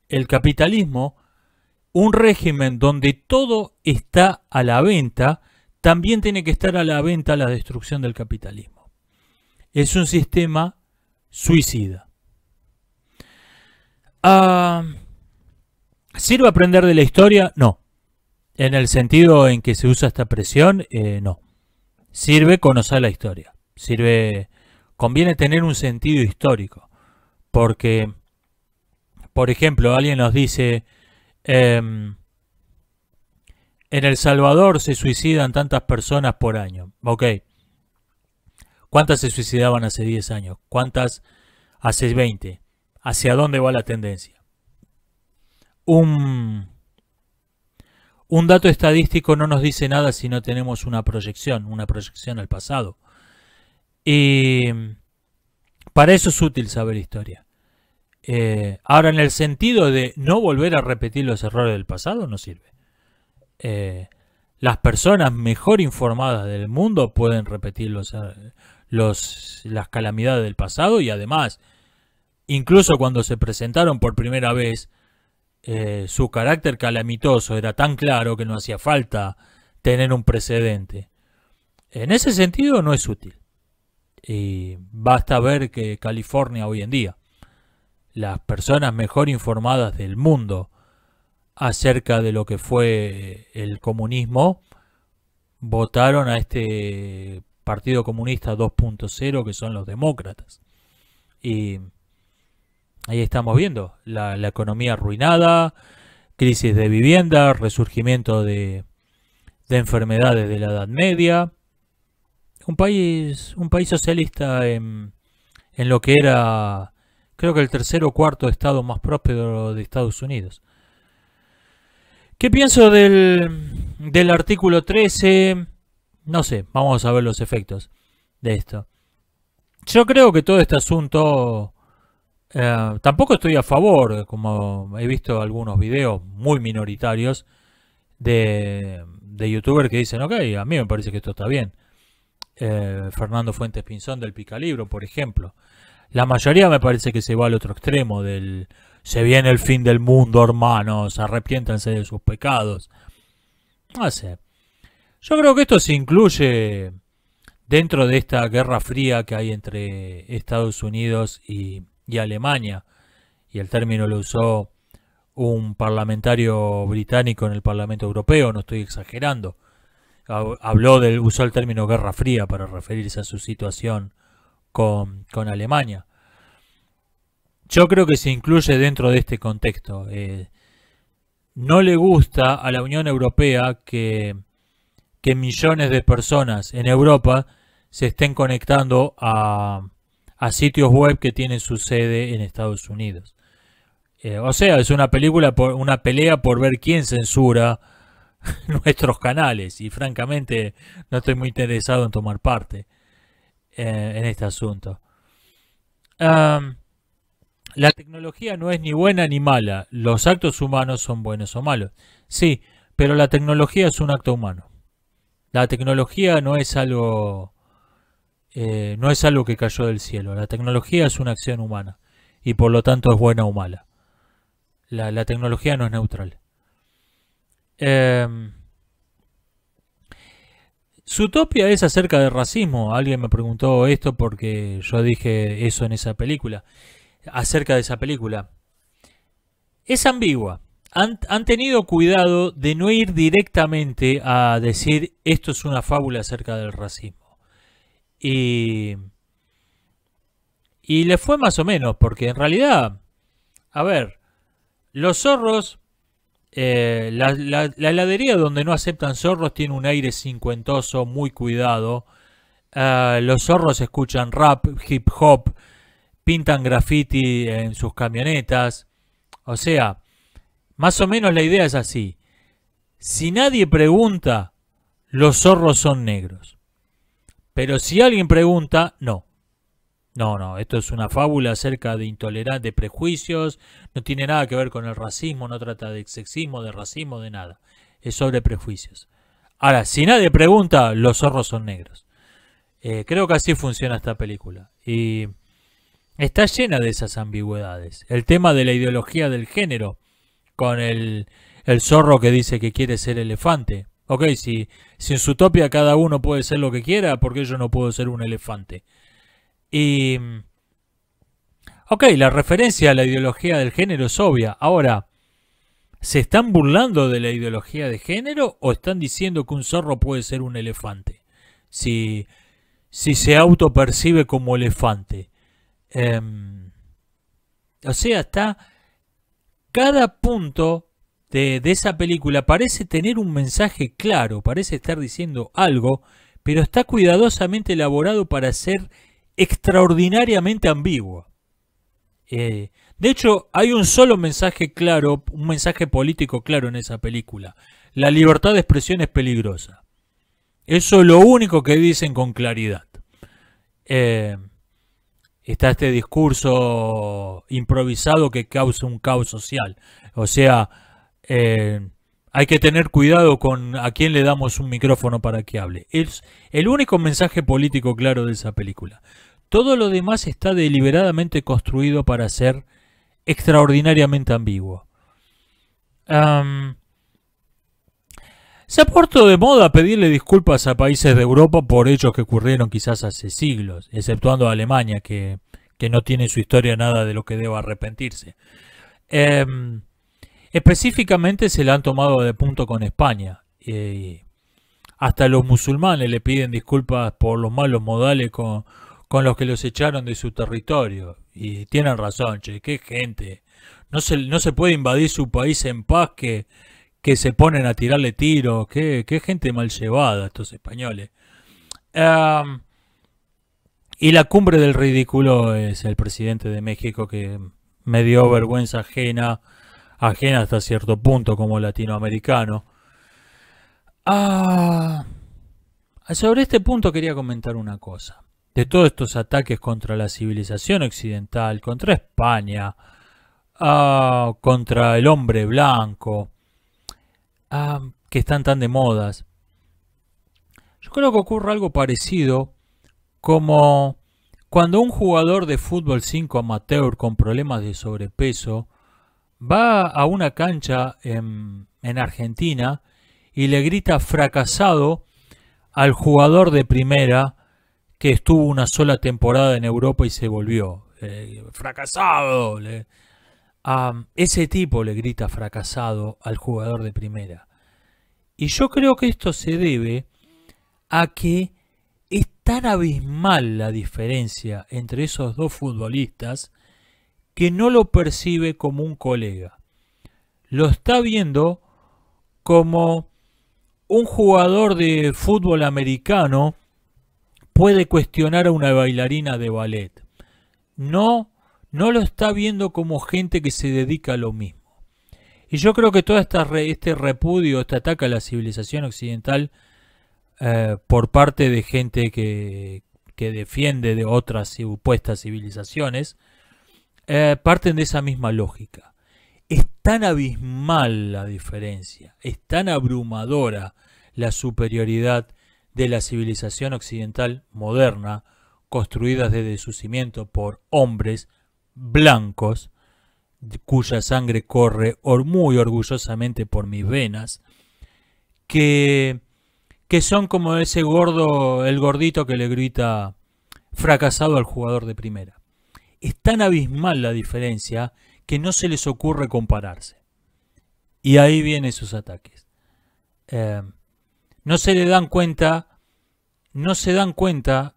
El capitalismo, un régimen donde todo está a la venta, también tiene que estar a la venta la destrucción del capitalismo. Es un sistema suicida. ¿Sirve aprender de la historia? No. En el sentido en que se usa esta expresión, no. Sirve conocer la historia. Conviene tener un sentido histórico. Porque, por ejemplo, alguien nos dice, en El Salvador se suicidan tantas personas por año. Ok. ¿Cuántas se suicidaban hace 10 años? ¿Cuántas hace 20? ¿Hacia dónde va la tendencia? Un dato estadístico no nos dice nada si no tenemos una proyección al pasado. Y para eso es útil saber historia. Ahora, en el sentido de no volver a repetir los errores del pasado, no sirve. Las personas mejor informadas del mundo pueden repetir las calamidades del pasado, y además, incluso cuando se presentaron por primera vez, su carácter calamitoso era tan claro que no hacía falta tener un precedente. En ese sentido no es útil. Y basta ver que California hoy en día, las personas mejor informadas del mundo acerca de lo que fue el comunismo, votaron a este Partido Comunista 2.0, que son los demócratas. Y ahí estamos viendo la economía arruinada, crisis de vivienda, resurgimiento de enfermedades de la Edad Media. Un país socialista en lo que era, creo que el tercer o cuarto estado más próspero de Estados Unidos. ¿Qué pienso del artículo 13? No sé, vamos a ver los efectos de esto. Yo creo que todo este asunto, tampoco estoy a favor, como he visto algunos videos muy minoritarios de youtubers que dicen, ok, a mí me parece que esto está bien. Fernando Fuentes Pinzón del Picalibro, por ejemplo. La mayoría me parece que se va al otro extremo del se viene el fin del mundo, hermanos, arrepiéntanse de sus pecados. No sé. Yo creo que esto se incluye dentro de esta guerra fría que hay entre Estados Unidos y Alemania. Y el término lo usó un parlamentario británico en el Parlamento Europeo, no estoy exagerando. Usó el término Guerra Fría para referirse a su situación con Alemania. Yo creo que se incluye dentro de este contexto. No le gusta a la Unión Europea que millones de personas en Europa se estén conectando a sitios web que tienen su sede en Estados Unidos. O sea, es una pelea por ver quién censura nuestros canales, y francamente no estoy muy interesado en tomar parte en este asunto. La tecnología no es ni buena ni mala, los actos humanos son buenos o malos. Sí, pero la tecnología es un acto humano. La tecnología no es algo que cayó del cielo. La tecnología es una acción humana y por lo tanto es buena o mala. La tecnología no es neutral. Zootopia es acerca de racismo. Alguien me preguntó esto porque yo dije eso en esa película. Acerca de esa película. Es ambigua. Han tenido cuidado de no ir directamente a decir esto es una fábula acerca del racismo. Y le fue más o menos, porque en realidad, a ver, los zorros, la heladería donde no aceptan zorros tiene un aire cincuentoso, muy cuidado. Los zorros escuchan rap, hip hop, pintan graffiti en sus camionetas. O sea, más o menos la idea es así. Si nadie pregunta, los zorros son negros. Pero si alguien pregunta, no. No, esto es una fábula acerca de intolerancia, de prejuicios, no tiene nada que ver con el racismo, no trata de sexismo, de racismo, de nada. Es sobre prejuicios. Ahora, si nadie pregunta, los zorros son negros. Creo que así funciona esta película. Y está llena de esas ambigüedades. El tema de la ideología del género, con el zorro que dice que quiere ser elefante. Ok, si en Zootopia cada uno puede ser lo que quiera, ¿por qué yo no puedo ser un elefante? Y ok, la referencia a la ideología del género es obvia. Ahora, ¿Se están burlando de la ideología de género o están diciendo que un zorro puede ser un elefante? Si, si se autopercibe como elefante. O sea, está cada punto de esa película parece tener un mensaje claro, parece estar diciendo algo, pero está cuidadosamente elaborado para ser extraordinariamente ambiguo. De hecho, hay un solo mensaje claro, un mensaje político claro en esa película. La libertad de expresión es peligrosa. Eso es lo único que dicen con claridad. Está este discurso improvisado que causa un caos social. O sea, hay que tener cuidado con a quién le damos un micrófono para que hable. Es el único mensaje político claro de esa película. Todo lo demás está deliberadamente construido para ser extraordinariamente ambiguo. Se ha puesto de moda pedirle disculpas a países de Europa por hechos que ocurrieron quizás hace siglos, exceptuando a Alemania, que no tiene en su historia nada de lo que deba arrepentirse. Específicamente se la han tomado de punto con España. Hasta los musulmanes le piden disculpas por los malos modales con los que los echaron de su territorio. Y tienen razón, che, qué gente. No se puede invadir su país en paz que se ponen a tirarle tiros. Qué gente mal llevada estos españoles. Y la cumbre del ridículo es el presidente de México, que me dio vergüenza ajena hasta cierto punto como latinoamericano. Sobre este punto quería comentar una cosa. De todos estos ataques contra la civilización occidental, contra España, contra el hombre blanco, que están tan de modas, yo creo que ocurre algo parecido como cuando un jugador de fútbol 5 amateur con problemas de sobrepeso va a una cancha en Argentina y le grita fracasado al jugador de primera que estuvo una sola temporada en Europa y se volvió. ¡Fracasado! Ese tipo le grita fracasado al jugador de primera. Y yo creo que esto se debe a que es tan abismal la diferencia entre esos dos futbolistas que no lo percibe como un colega. Lo está viendo como un jugador de fútbol americano puede cuestionar a una bailarina de ballet. No lo está viendo como gente que se dedica a lo mismo. Y yo creo que todo este repudio, este ataque a la civilización occidental por parte de gente que defiende de otras supuestas civilizaciones, parten de esa misma lógica. Es tan abismal la diferencia, es tan abrumadora la superioridad de la civilización occidental moderna, construida desde su cimiento por hombres blancos, cuya sangre corre muy orgullosamente por mis venas, que son como ese gordo, el gordito que le grita fracasado al jugador de primera. Es tan abismal la diferencia que no se les ocurre compararse. Y ahí vienen sus ataques. No se dan cuenta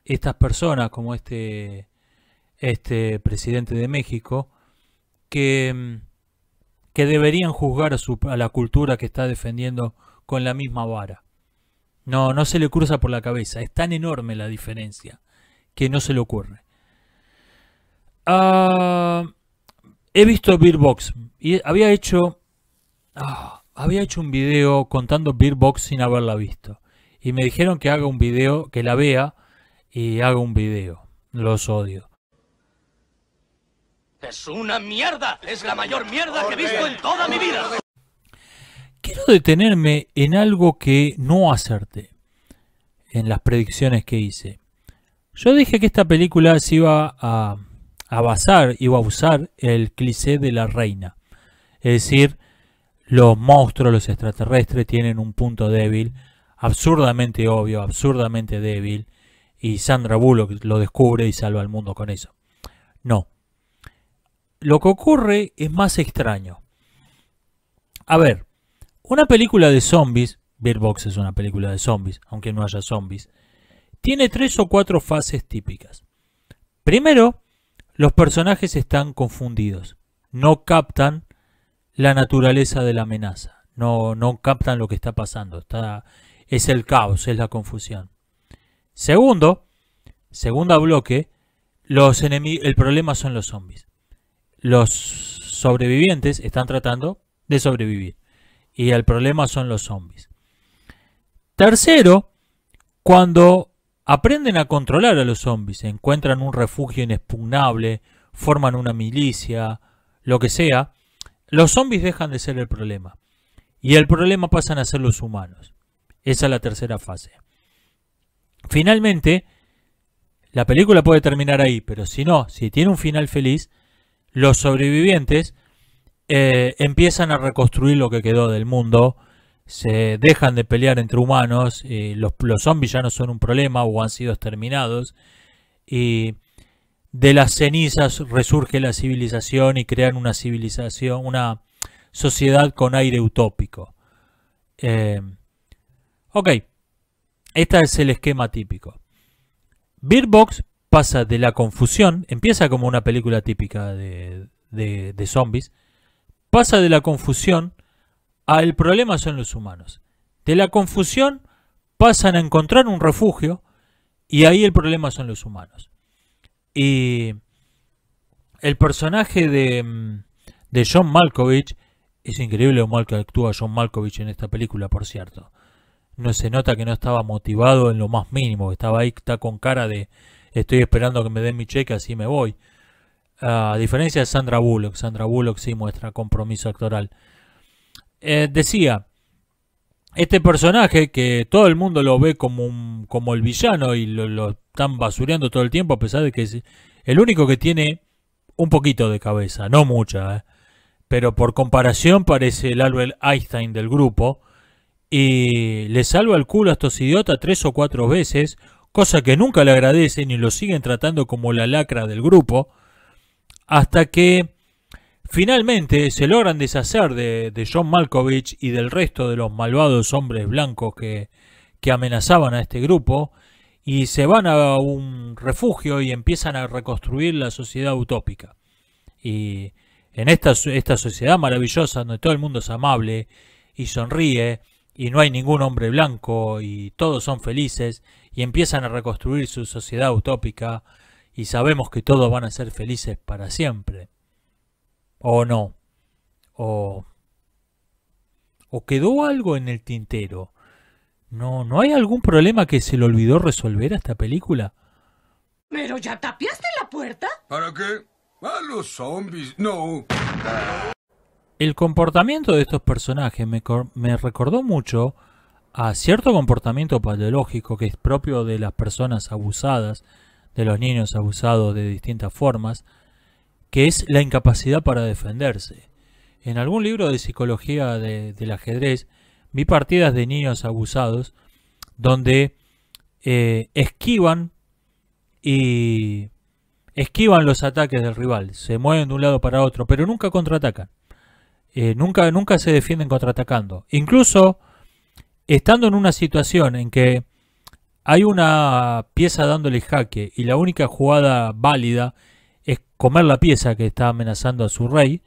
estas personas como este presidente de México que deberían juzgar a la cultura que está defendiendo con la misma vara. No se le cruza por la cabeza. Es tan enorme la diferencia que no se le ocurre. He visto Bird Box y había hecho un video contando Bird Box sin haberla visto. Y me dijeron que haga un video, que la vea y haga un video. Los odio. ¡Es una mierda! ¡Es la mayor mierda que he visto en toda mi vida! Quiero detenerme en algo que no acerté en las predicciones que hice. Yo dije que esta película se iba a usar el cliché de la reina. Es decir, los monstruos, los extraterrestres tienen un punto débil, absurdamente obvio, absurdamente débil, y Sandra Bullock lo descubre y salva al mundo con eso. No. Lo que ocurre es más extraño. A ver, una película de zombies, Bird Box es una película de zombies, aunque no haya zombies, tiene 3 o 4 fases típicas. Primero, los personajes están confundidos, no captan la naturaleza de la amenaza, no captan lo que está pasando, es el caos, es la confusión. Segundo, segundo bloque, el problema son los zombies. Los sobrevivientes están tratando de sobrevivir y el problema son los zombies. Tercero, cuando aprenden a controlar a los zombies, encuentran un refugio inexpugnable, forman una milicia, lo que sea, los zombies dejan de ser el problema y el problema pasan a ser los humanos. Esa es la tercera fase. Finalmente, la película puede terminar ahí, pero si no, si tiene un final feliz, los sobrevivientes empiezan a reconstruir lo que quedó del mundo, se dejan de pelear entre humanos, los zombies ya no son un problema o han sido exterminados, y de las cenizas resurge la civilización y crean una civilización, una sociedad con aire utópico. Ok, este es el esquema típico. Bird Box pasa de la confusión, empieza como una película típica de zombies, pasa de la confusión a el problema son los humanos. De la confusión pasan a encontrar un refugio y ahí el problema son los humanos. Y el personaje de John Malkovich, es increíble lo mal que actúa John Malkovich en esta película, por cierto. No se nota que no estaba motivado en lo más mínimo, estaba ahí, está con cara de estoy esperando que me den mi cheque, así me voy. A diferencia de Sandra Bullock sí muestra compromiso actoral. Decía, este personaje que todo el mundo lo ve como el villano y lo están basureando todo el tiempo, a pesar de que es el único que tiene un poquito de cabeza, no mucha, pero por comparación parece el Albert Einstein del grupo. Y le salva el culo a estos idiotas 3 o 4 veces, cosa que nunca le agradecen y lo siguen tratando como la lacra del grupo, hasta que finalmente se logran deshacer de John Malkovich y del resto de los malvados hombres blancos que amenazaban a este grupo, y se van a un refugio y empiezan a reconstruir la sociedad utópica. Y en esta sociedad maravillosa donde todo el mundo es amable y sonríe, y no hay ningún hombre blanco y todos son felices y empiezan a reconstruir su sociedad utópica y sabemos que todos van a ser felices para siempre. O no. O quedó algo en el tintero. ¿No hay algún problema que se le olvidó resolver a esta película? ¿Pero ya tapiaste la puerta? ¿Para qué? A los zombies, no. El comportamiento de estos personajes me recordó mucho a cierto comportamiento patológico que es propio de las personas abusadas, de los niños abusados de distintas formas, que es la incapacidad para defenderse. En algún libro de psicología del ajedrez vi partidas de niños abusados donde esquivan los ataques del rival, se mueven de un lado para otro, pero nunca contraatacan. Nunca se defienden contraatacando. Incluso estando en una situación en que hay una pieza dándole jaque y la única jugada válida es comer la pieza que está amenazando a su rey,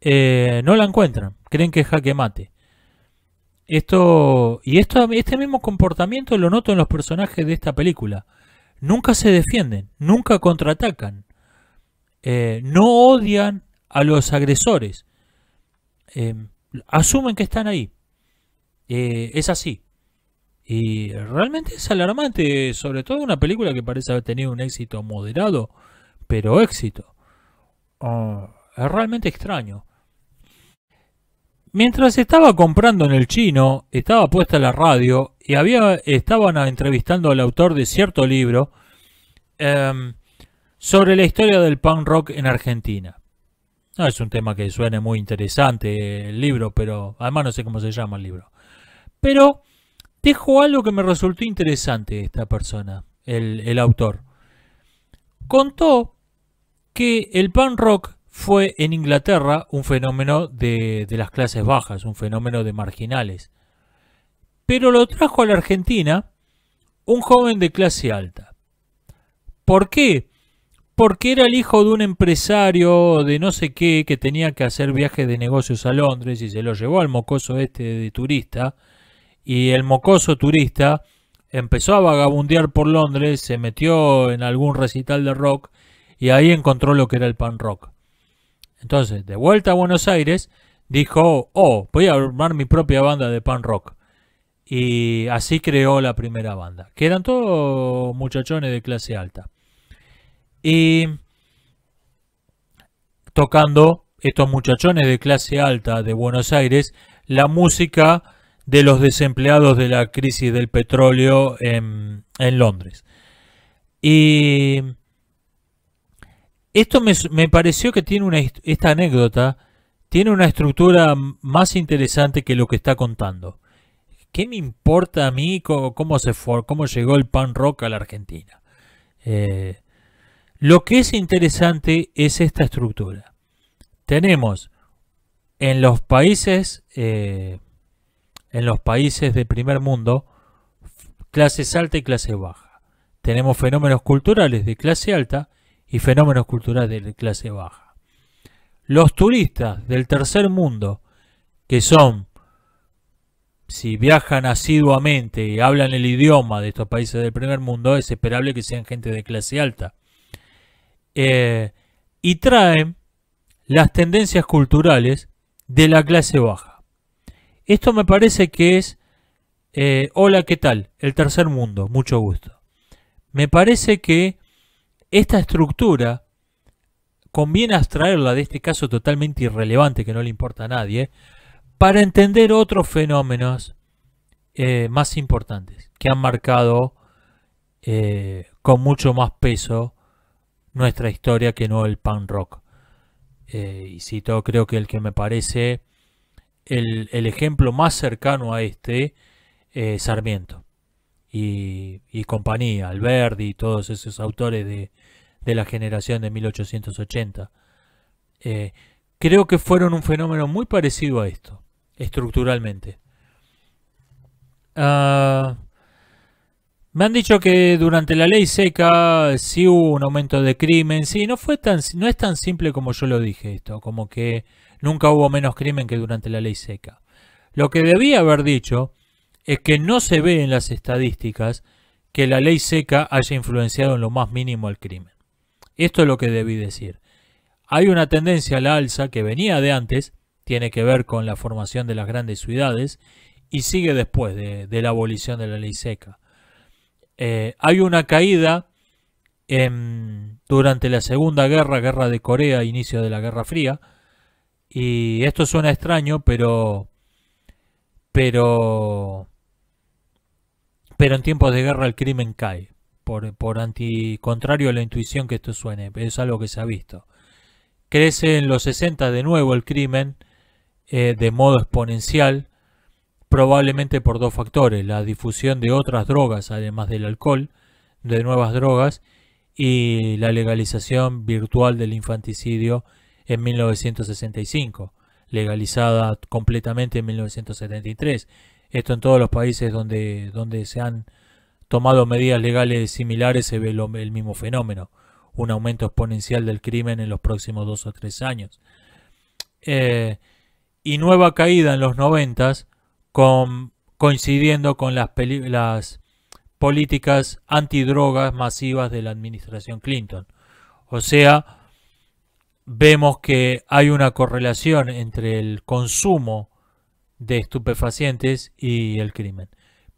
no la encuentran. Creen que es jaque mate. Este mismo comportamiento lo noto en los personajes de esta película. Nunca se defienden, nunca contraatacan. No odian a los agresores. Asumen que están ahí. Es así. Y realmente es alarmante, sobre todo una película que parece haber tenido un éxito moderado, pero éxito. Es realmente extraño. Mientras estaba comprando en el chino, estaba puesta la radio y estaban entrevistando al autor de cierto libro sobre la historia del punk rock en Argentina. No es un tema que suene muy interesante el libro, pero además no sé cómo se llama el libro. Pero dejó algo que me resultó interesante esta persona, el autor. Contó que el punk rock fue en Inglaterra un fenómeno de las clases bajas, un fenómeno de marginales. Pero lo trajo a la Argentina un joven de clase alta. ¿Por qué? Porque era el hijo de un empresario de no sé qué que tenía que hacer viajes de negocios a Londres y se lo llevó al mocoso este de turista. Y el mocoso turista empezó a vagabundear por Londres, se metió en algún recital de rock y ahí encontró lo que era el punk rock. Entonces, de vuelta a Buenos Aires, dijo, oh, voy a armar mi propia banda de punk rock. Y así creó la primera banda, que eran todos muchachones de clase alta. Y tocando estos muchachones de clase alta de Buenos Aires, la música de los desempleados de la crisis del petróleo en Londres. Y esto me pareció que tiene esta anécdota tiene una estructura más interesante que lo que está contando. ¿Qué me importa a mí cómo llegó el punk rock a la Argentina? Lo que es interesante es esta estructura. Tenemos en los países de primer mundo clases alta y clase baja. Tenemos fenómenos culturales de clase alta y fenómenos culturales de clase baja. Los turistas del tercer mundo, que son, si viajan asiduamente y hablan el idioma de estos países del primer mundo, es esperable que sean gente de clase alta. Y traen las tendencias culturales de la clase baja. Esto me parece que es, hola, ¿qué tal? El tercer mundo, mucho gusto. Me parece que esta estructura conviene abstraerla de este caso totalmente irrelevante que no le importa a nadie, para entender otros fenómenos más importantes que han marcado con mucho más peso nuestra historia que no el punk rock. Y cito, creo que el que me parece el ejemplo más cercano a este, Sarmiento y compañía, Alberdi y todos esos autores de la generación de 1880. Creo que fueron un fenómeno muy parecido a esto, estructuralmente. Me han dicho que durante la ley seca sí hubo un aumento de crimen. Sí, no es tan simple como yo lo dije esto, como que nunca hubo menos crimen que durante la ley seca. Lo que debía haber dicho es que no se ve en las estadísticas que la ley seca haya influenciado en lo más mínimo el crimen. Esto es lo que debí decir. Hay una tendencia a la alza que venía de antes, tiene que ver con la formación de las grandes ciudades y sigue después de la abolición de la ley seca. Hay una caída durante la Segunda Guerra de Corea, inicio de la Guerra Fría, y esto suena extraño, pero en tiempos de guerra el crimen cae, contrario a la intuición que esto suene, pero es algo que se ha visto. Crece en los 60 de nuevo el crimen de modo exponencial, probablemente por dos factores: la difusión de otras drogas además del alcohol, de nuevas drogas, y la legalización virtual del infanticidio en 1965, legalizada completamente en 1973. Esto en todos los países donde se han tomado medidas legales similares se ve el mismo fenómeno, un aumento exponencial del crimen en los próximos 2 o 3 años. Y nueva caída en los 90s, coincidiendo con las políticas antidrogas masivas de la administración Clinton. O sea, vemos que hay una correlación entre el consumo de estupefacientes y el crimen,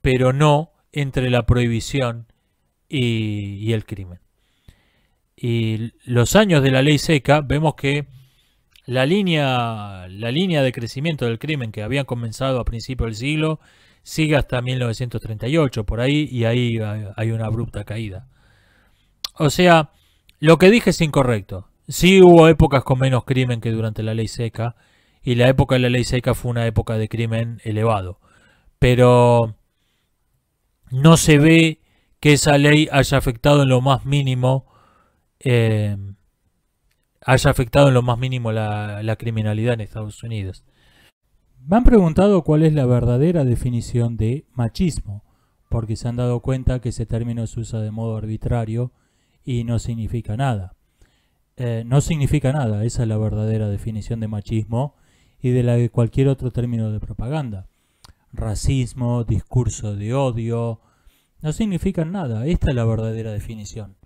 pero no entre la prohibición y el crimen. Y los años de la ley seca, vemos que la línea de crecimiento del crimen que había comenzado a principios del siglo sigue hasta 1938 por ahí, y ahí hay una abrupta caída. O sea, lo que dije es incorrecto. Sí hubo épocas con menos crimen que durante la ley seca, y la época de la ley seca fue una época de crimen elevado, pero no se ve que esa ley haya afectado en lo más mínimo haya afectado en lo más mínimo la criminalidad en Estados Unidos. Me han preguntado cuál es la verdadera definición de machismo, porque se han dado cuenta que ese término se usa de modo arbitrario y no significa nada. No significa nada, esa es la verdadera definición de machismo y de la de cualquier otro término de propaganda. Racismo, discurso de odio, no significan nada, esta es la verdadera definición.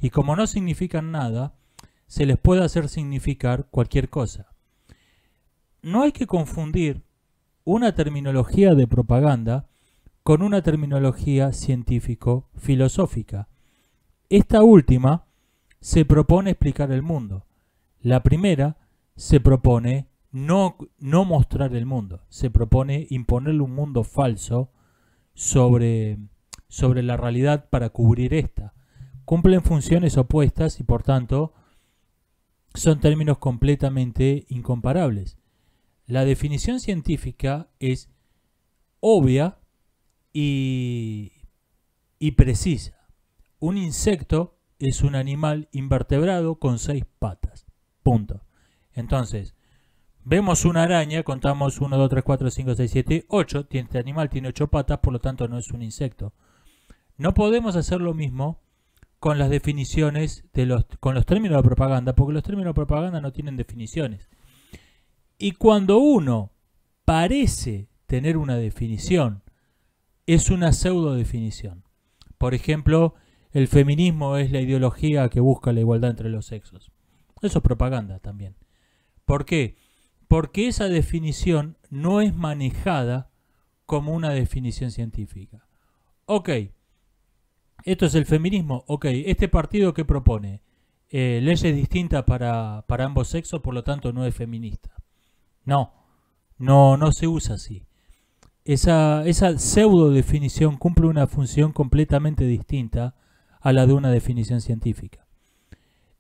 Y como no significan nada, se les puede hacer significar cualquier cosa. No hay que confundir una terminología de propaganda con una terminología científico-filosófica. Esta última se propone explicar el mundo. La primera se propone no mostrar el mundo. Se propone imponerle un mundo falso sobre la realidad para cubrir esta. Cumplen funciones opuestas y por tanto son términos completamente incomparables. La definición científica es obvia y precisa. Un insecto es un animal invertebrado con 6 patas. Punto. Entonces, vemos una araña, contamos 1, 2, 3, 4, 5, 6, 7, 8. Este animal tiene 8 patas, por lo tanto no es un insecto. No podemos hacer lo mismo con las definiciones, con los términos de propaganda, porque los términos de propaganda no tienen definiciones. Y cuando uno parece tener una definición, es una pseudo definición. Por ejemplo, el feminismo es la ideología que busca la igualdad entre los sexos. Eso es propaganda también. ¿Por qué? Porque esa definición no es manejada como una definición científica. Ok, esto es el feminismo. Ok, ¿este partido qué propone? Leyes distintas para ambos sexos, por lo tanto no es feminista. No se usa así. Esa pseudo definición cumple una función completamente distinta a la de una definición científica.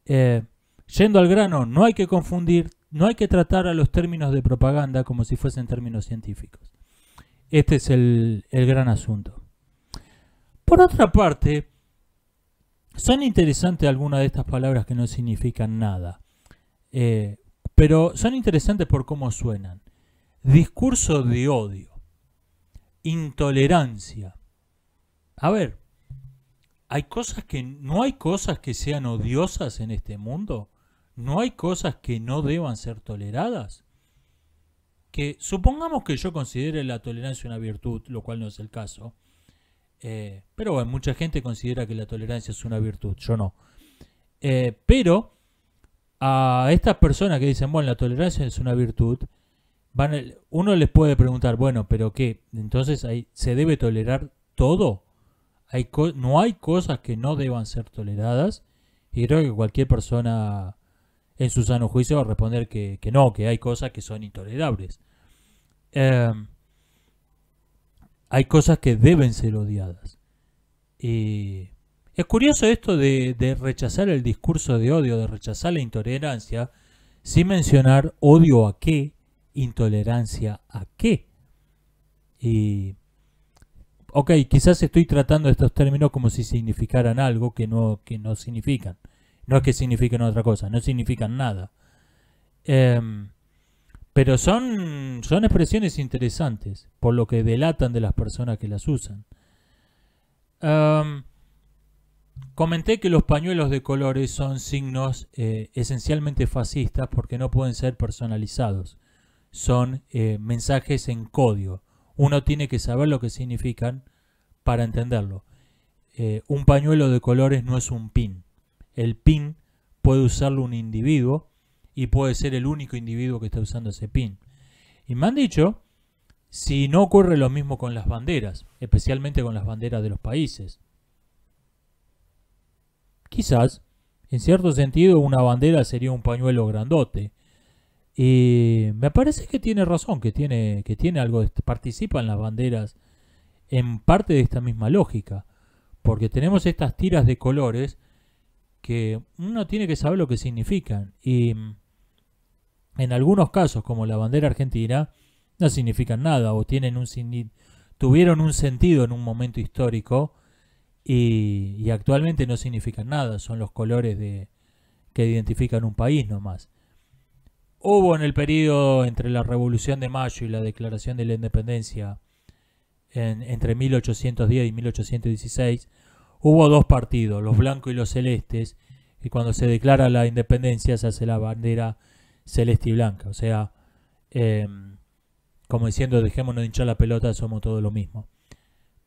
Yendo al grano, no hay que confundir, no hay que tratar a los términos de propaganda como si fuesen términos científicos. Este es el gran asunto. Por otra parte, son interesantes algunas de estas palabras que no significan nada. Pero son interesantes por cómo suenan. Discurso de odio. Intolerancia. A ver, ¿no hay cosas que sean odiosas en este mundo? ¿No hay cosas que no deban ser toleradas? Que supongamos que yo considere la tolerancia una virtud, lo cual no es el caso. Pero bueno, mucha gente considera que la tolerancia es una virtud, yo no. Pero a estas personas que dicen, bueno, la tolerancia es una virtud, uno les puede preguntar, bueno, pero ¿qué? Entonces, ¿se debe tolerar todo? ¿No hay cosas que no deban ser toleradas? Y creo que cualquier persona en su sano juicio va a responder que no, que hay cosas que son intolerables. Hay cosas que deben ser odiadas. Y es curioso esto de rechazar el discurso de odio, de rechazar la intolerancia, sin mencionar odio a qué, intolerancia a qué. Y ok, quizás estoy tratando estos términos como si significaran algo que no significan. No es que signifiquen otra cosa, no significan nada. Pero son expresiones interesantes, por lo que delatan de las personas que las usan. Comenté que los pañuelos de colores son signos esencialmente fascistas porque no pueden ser personalizados. Son mensajes en código. Uno tiene que saber lo que significan para entenderlo. Un pañuelo de colores no es un pin. El pin puede usarlo un individuo y puede ser el único individuo que está usando ese pin. Y me han dicho si no ocurre lo mismo con las banderas, especialmente con las banderas de los países. Quizás, en cierto sentido, una bandera sería un pañuelo grandote. Y me parece que tiene razón, que tiene algo, participa en las banderas en parte de esta misma lógica, porque tenemos estas tiras de colores que uno tiene que saber lo que significan, y en algunos casos, como la bandera argentina, no significan nada, o tuvieron un sentido en un momento histórico, y actualmente no significan nada, son los colores que identifican un país nomás. Hubo en el periodo entre la Revolución de Mayo y la Declaración de la Independencia, entre 1810 y 1816, hubo dos partidos, los blancos y los celestes, y cuando se declara la independencia se hace la bandera celeste y blanca. O sea, como diciendo, dejémonos de hinchar la pelota, somos todo lo mismo.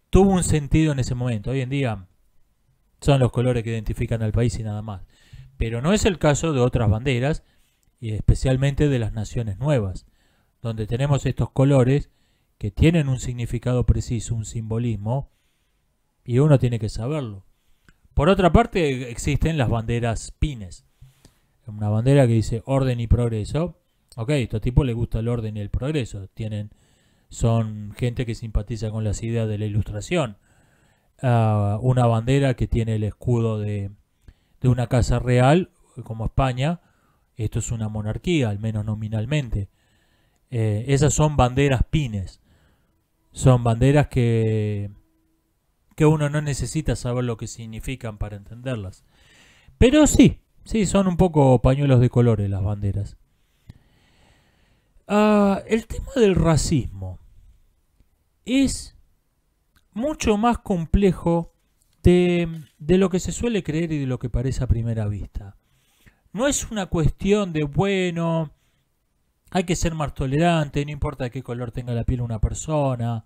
Tuvo un sentido en ese momento. Hoy en día son los colores que identifican al país y nada más. Pero no es el caso de otras banderas, y especialmente de las naciones nuevas, donde tenemos estos colores que tienen un significado preciso, un simbolismo, y uno tiene que saberlo. Por otra parte, existen las banderas pines. Una bandera que dice orden y progreso. Ok, a estos tipos les gusta el orden y el progreso. Son gente que simpatiza con las ideas de la Ilustración. Una bandera que tiene el escudo de una casa real, como España. Esto es una monarquía, al menos nominalmente. Esas son banderas pines. Son banderas que uno no necesita saber lo que significan para entenderlas. Pero sí, son un poco pañuelos de colores las banderas. El tema del racismo es mucho más complejo de lo que se suele creer y de lo que parece a primera vista. No es una cuestión de, bueno, hay que ser más tolerante, no importa qué color tenga la piel una persona,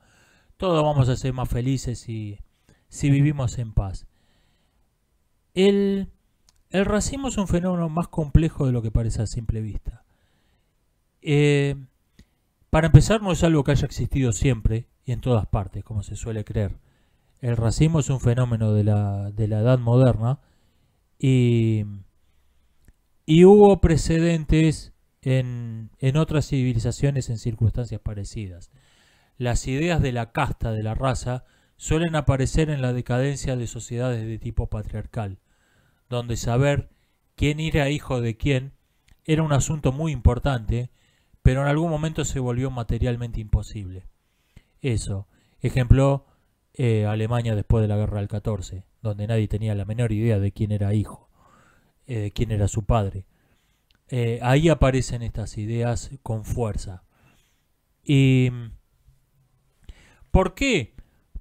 todos vamos a ser más felices si vivimos en paz. El racismo es un fenómeno más complejo de lo que parece a simple vista. Para empezar, no es algo que haya existido siempre y en todas partes, como se suele creer. El racismo es un fenómeno de la Edad Moderna y hubo precedentes en otras civilizaciones en circunstancias parecidas. Las ideas de la casta, de la raza, suelen aparecer en la decadencia de sociedades de tipo patriarcal, donde saber quién era hijo de quién era un asunto muy importante, pero en algún momento se volvió materialmente imposible. Eso, ejemplo, Alemania después de la guerra del 14, donde nadie tenía la menor idea de quién era hijo, de quién era su padre. Ahí aparecen estas ideas con fuerza. ¿Y por qué?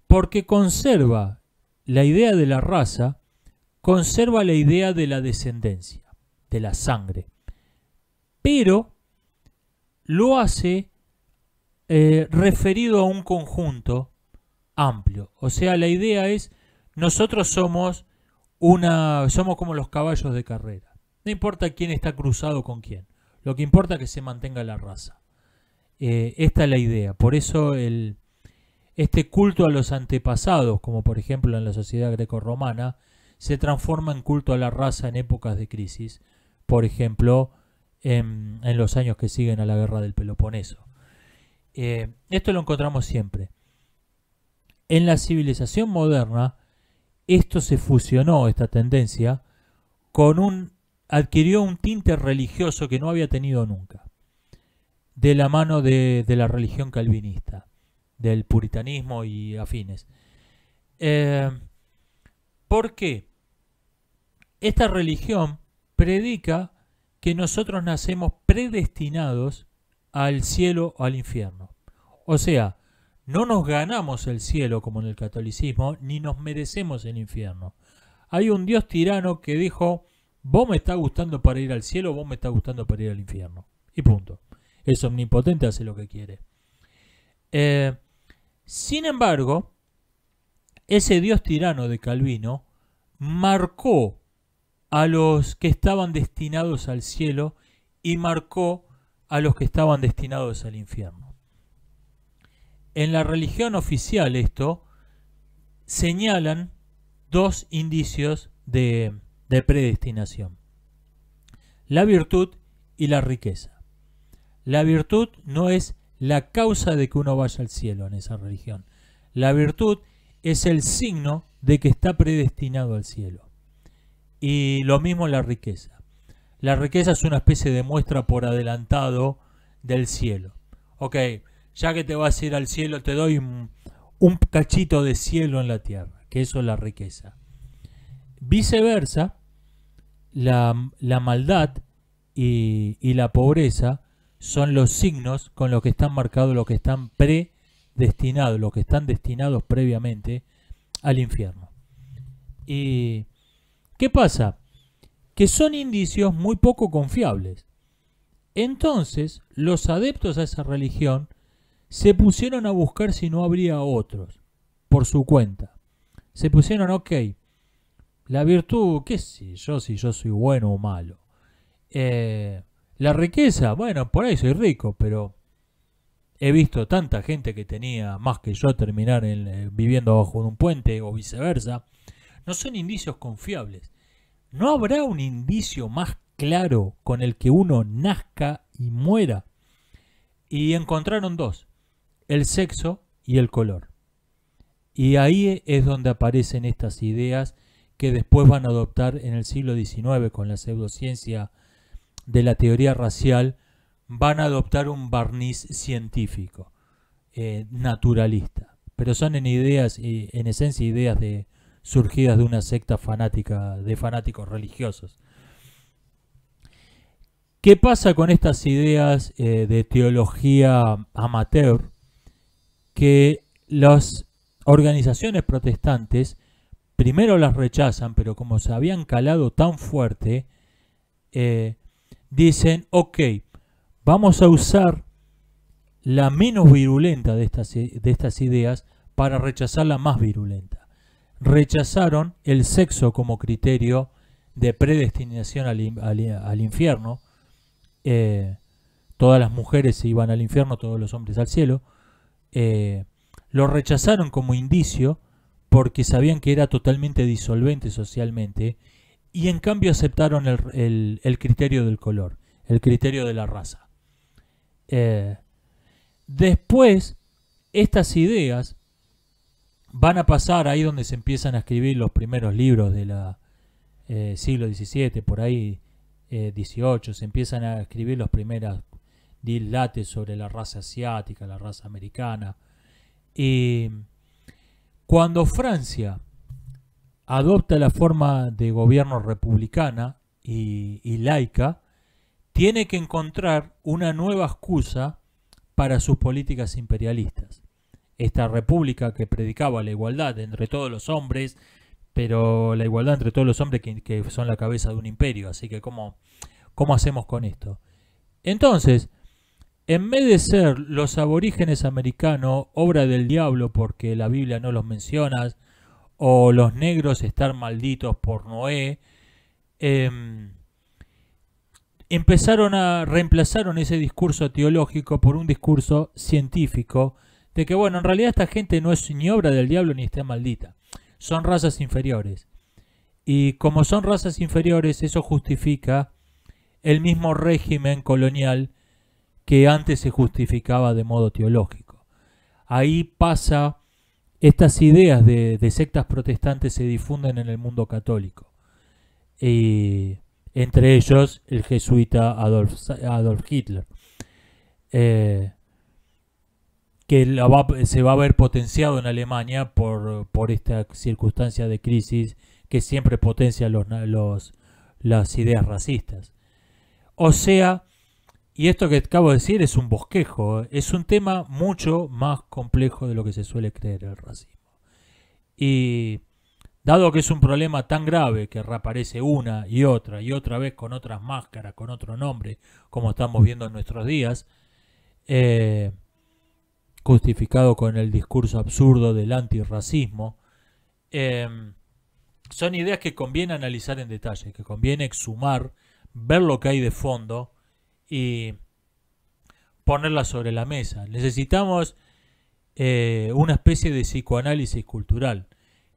Porque conserva la idea de la raza, conserva la idea de la descendencia, de la sangre, pero lo hace referido a un conjunto amplio. O sea, la idea es, nosotros somos como los caballos de carrera. No importa quién está cruzado con quién, lo que importa es que se mantenga la raza. Esta es la idea. Por eso este culto a los antepasados, como por ejemplo en la sociedad grecorromana, se transforma en culto a la raza en épocas de crisis. Por ejemplo, en los años que siguen a la guerra del Peloponeso. Esto lo encontramos siempre. En la civilización moderna, esto se fusionó, esta tendencia, adquirió un tinte religioso que no había tenido nunca, de la mano de la religión calvinista, del puritanismo y afines. ¿Por qué? Esta religión predica que nosotros nacemos predestinados al cielo o al infierno. O sea, no nos ganamos el cielo como en el catolicismo, ni nos merecemos el infierno. Hay un Dios tirano que dijo, vos me está gustando para ir al cielo, vos me está gustando para ir al infierno. Y punto. Es omnipotente, hace lo que quiere. Sin embargo, ese Dios tirano de Calvino marcó a los que estaban destinados al cielo y marcó a los que estaban destinados al infierno. En la religión oficial esto señalan dos indicios de predestinación: la virtud y la riqueza. La virtud no es la causa de que uno vaya al cielo en esa religión. La virtud es el signo de que está predestinado al cielo. Y lo mismo la riqueza. La riqueza es una especie de muestra por adelantado del cielo. Ok, ya que te vas a ir al cielo, te doy un cachito de cielo en la tierra, que eso es la riqueza. Viceversa, la maldad y la pobreza son los signos con los que están marcados, los que están predestinados, los que están destinados previamente al infierno. ¿Y qué pasa? Que son indicios muy poco confiables. Entonces, los adeptos a esa religión se pusieron a buscar si no habría otros, por su cuenta. Se pusieron, ok, la virtud, qué sé yo, si yo soy bueno o malo. La riqueza, bueno, por ahí soy rico, pero he visto tanta gente que tenía más que yo terminar viviendo bajo un puente o viceversa. No son indicios confiables. ¿No habrá un indicio más claro con el que uno nazca y muera? Y encontraron dos, el sexo y el color. Y ahí es donde aparecen estas ideas que después van a adoptar en el siglo XIX con la pseudociencia de la teoría racial, van a adoptar un barniz científico, naturalista. Pero son en esencia ideas surgidas de una secta fanática, de fanáticos religiosos. ¿Qué pasa con estas ideas de teología amateur? Que las organizaciones protestantes primero las rechazan, pero como se habían calado tan fuerte, dicen, ok, vamos a usar la menos virulenta de estas ideas para rechazar la más virulenta. Rechazaron el sexo como criterio de predestinación al infierno. Todas las mujeres se iban al infierno, todos los hombres al cielo. Lo rechazaron como indicio porque sabían que era totalmente disolvente socialmente, y en cambio aceptaron el criterio del color, el criterio de la raza. Después, estas ideas van a pasar ahí donde se empiezan a escribir los primeros libros del siglo XVII, por ahí XVIII, se empiezan a escribir los primeros dilates sobre la raza asiática, la raza americana. Y cuando Francia adopta la forma de gobierno republicana y laica, tiene que encontrar una nueva excusa para sus políticas imperialistas. Esta república que predicaba la igualdad entre todos los hombres, pero la igualdad entre todos los hombres que son la cabeza de un imperio. Así que ¿cómo hacemos con esto? Entonces, en vez de ser los aborígenes americanos obra del diablo porque la Biblia no los menciona, o los negros estar malditos por Noé, reemplazaron ese discurso teológico por un discurso científico de que, bueno, en realidad esta gente no es ni obra del diablo ni está maldita. Son razas inferiores. Y como son razas inferiores, eso justifica el mismo régimen colonial que antes se justificaba de modo teológico. Ahí pasa, estas ideas de sectas protestantes se difunden en el mundo católico. Y entre ellos el jesuita Adolf Hitler. Que se va a ver potenciado en Alemania por esta circunstancia de crisis que siempre potencia las ideas racistas. O sea, y esto que acabo de decir es un bosquejo, es un tema mucho más complejo de lo que se suele creer el racismo. Y dado que es un problema tan grave que reaparece una y otra vez con otras máscaras, con otro nombre, como estamos viendo en nuestros días, justificado con el discurso absurdo del antirracismo, son ideas que conviene analizar en detalle, que conviene exhumar, ver lo que hay de fondo y ponerlas sobre la mesa. Necesitamos una especie de psicoanálisis cultural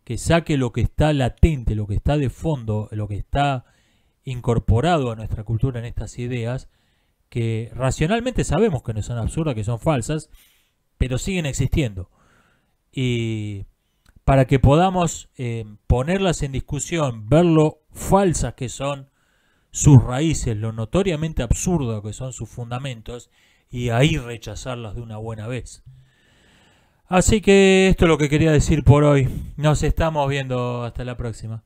que saque lo que está latente, lo que está de fondo, lo que está incorporado a nuestra cultura en estas ideas, que racionalmente sabemos que no son absurdas, que son falsas, pero siguen existiendo. Y para que podamos ponerlas en discusión, ver lo falsas que son sus raíces, lo notoriamente absurdo que son sus fundamentos, y ahí rechazarlas de una buena vez. Así que esto es lo que quería decir por hoy. Nos estamos viendo, hasta la próxima.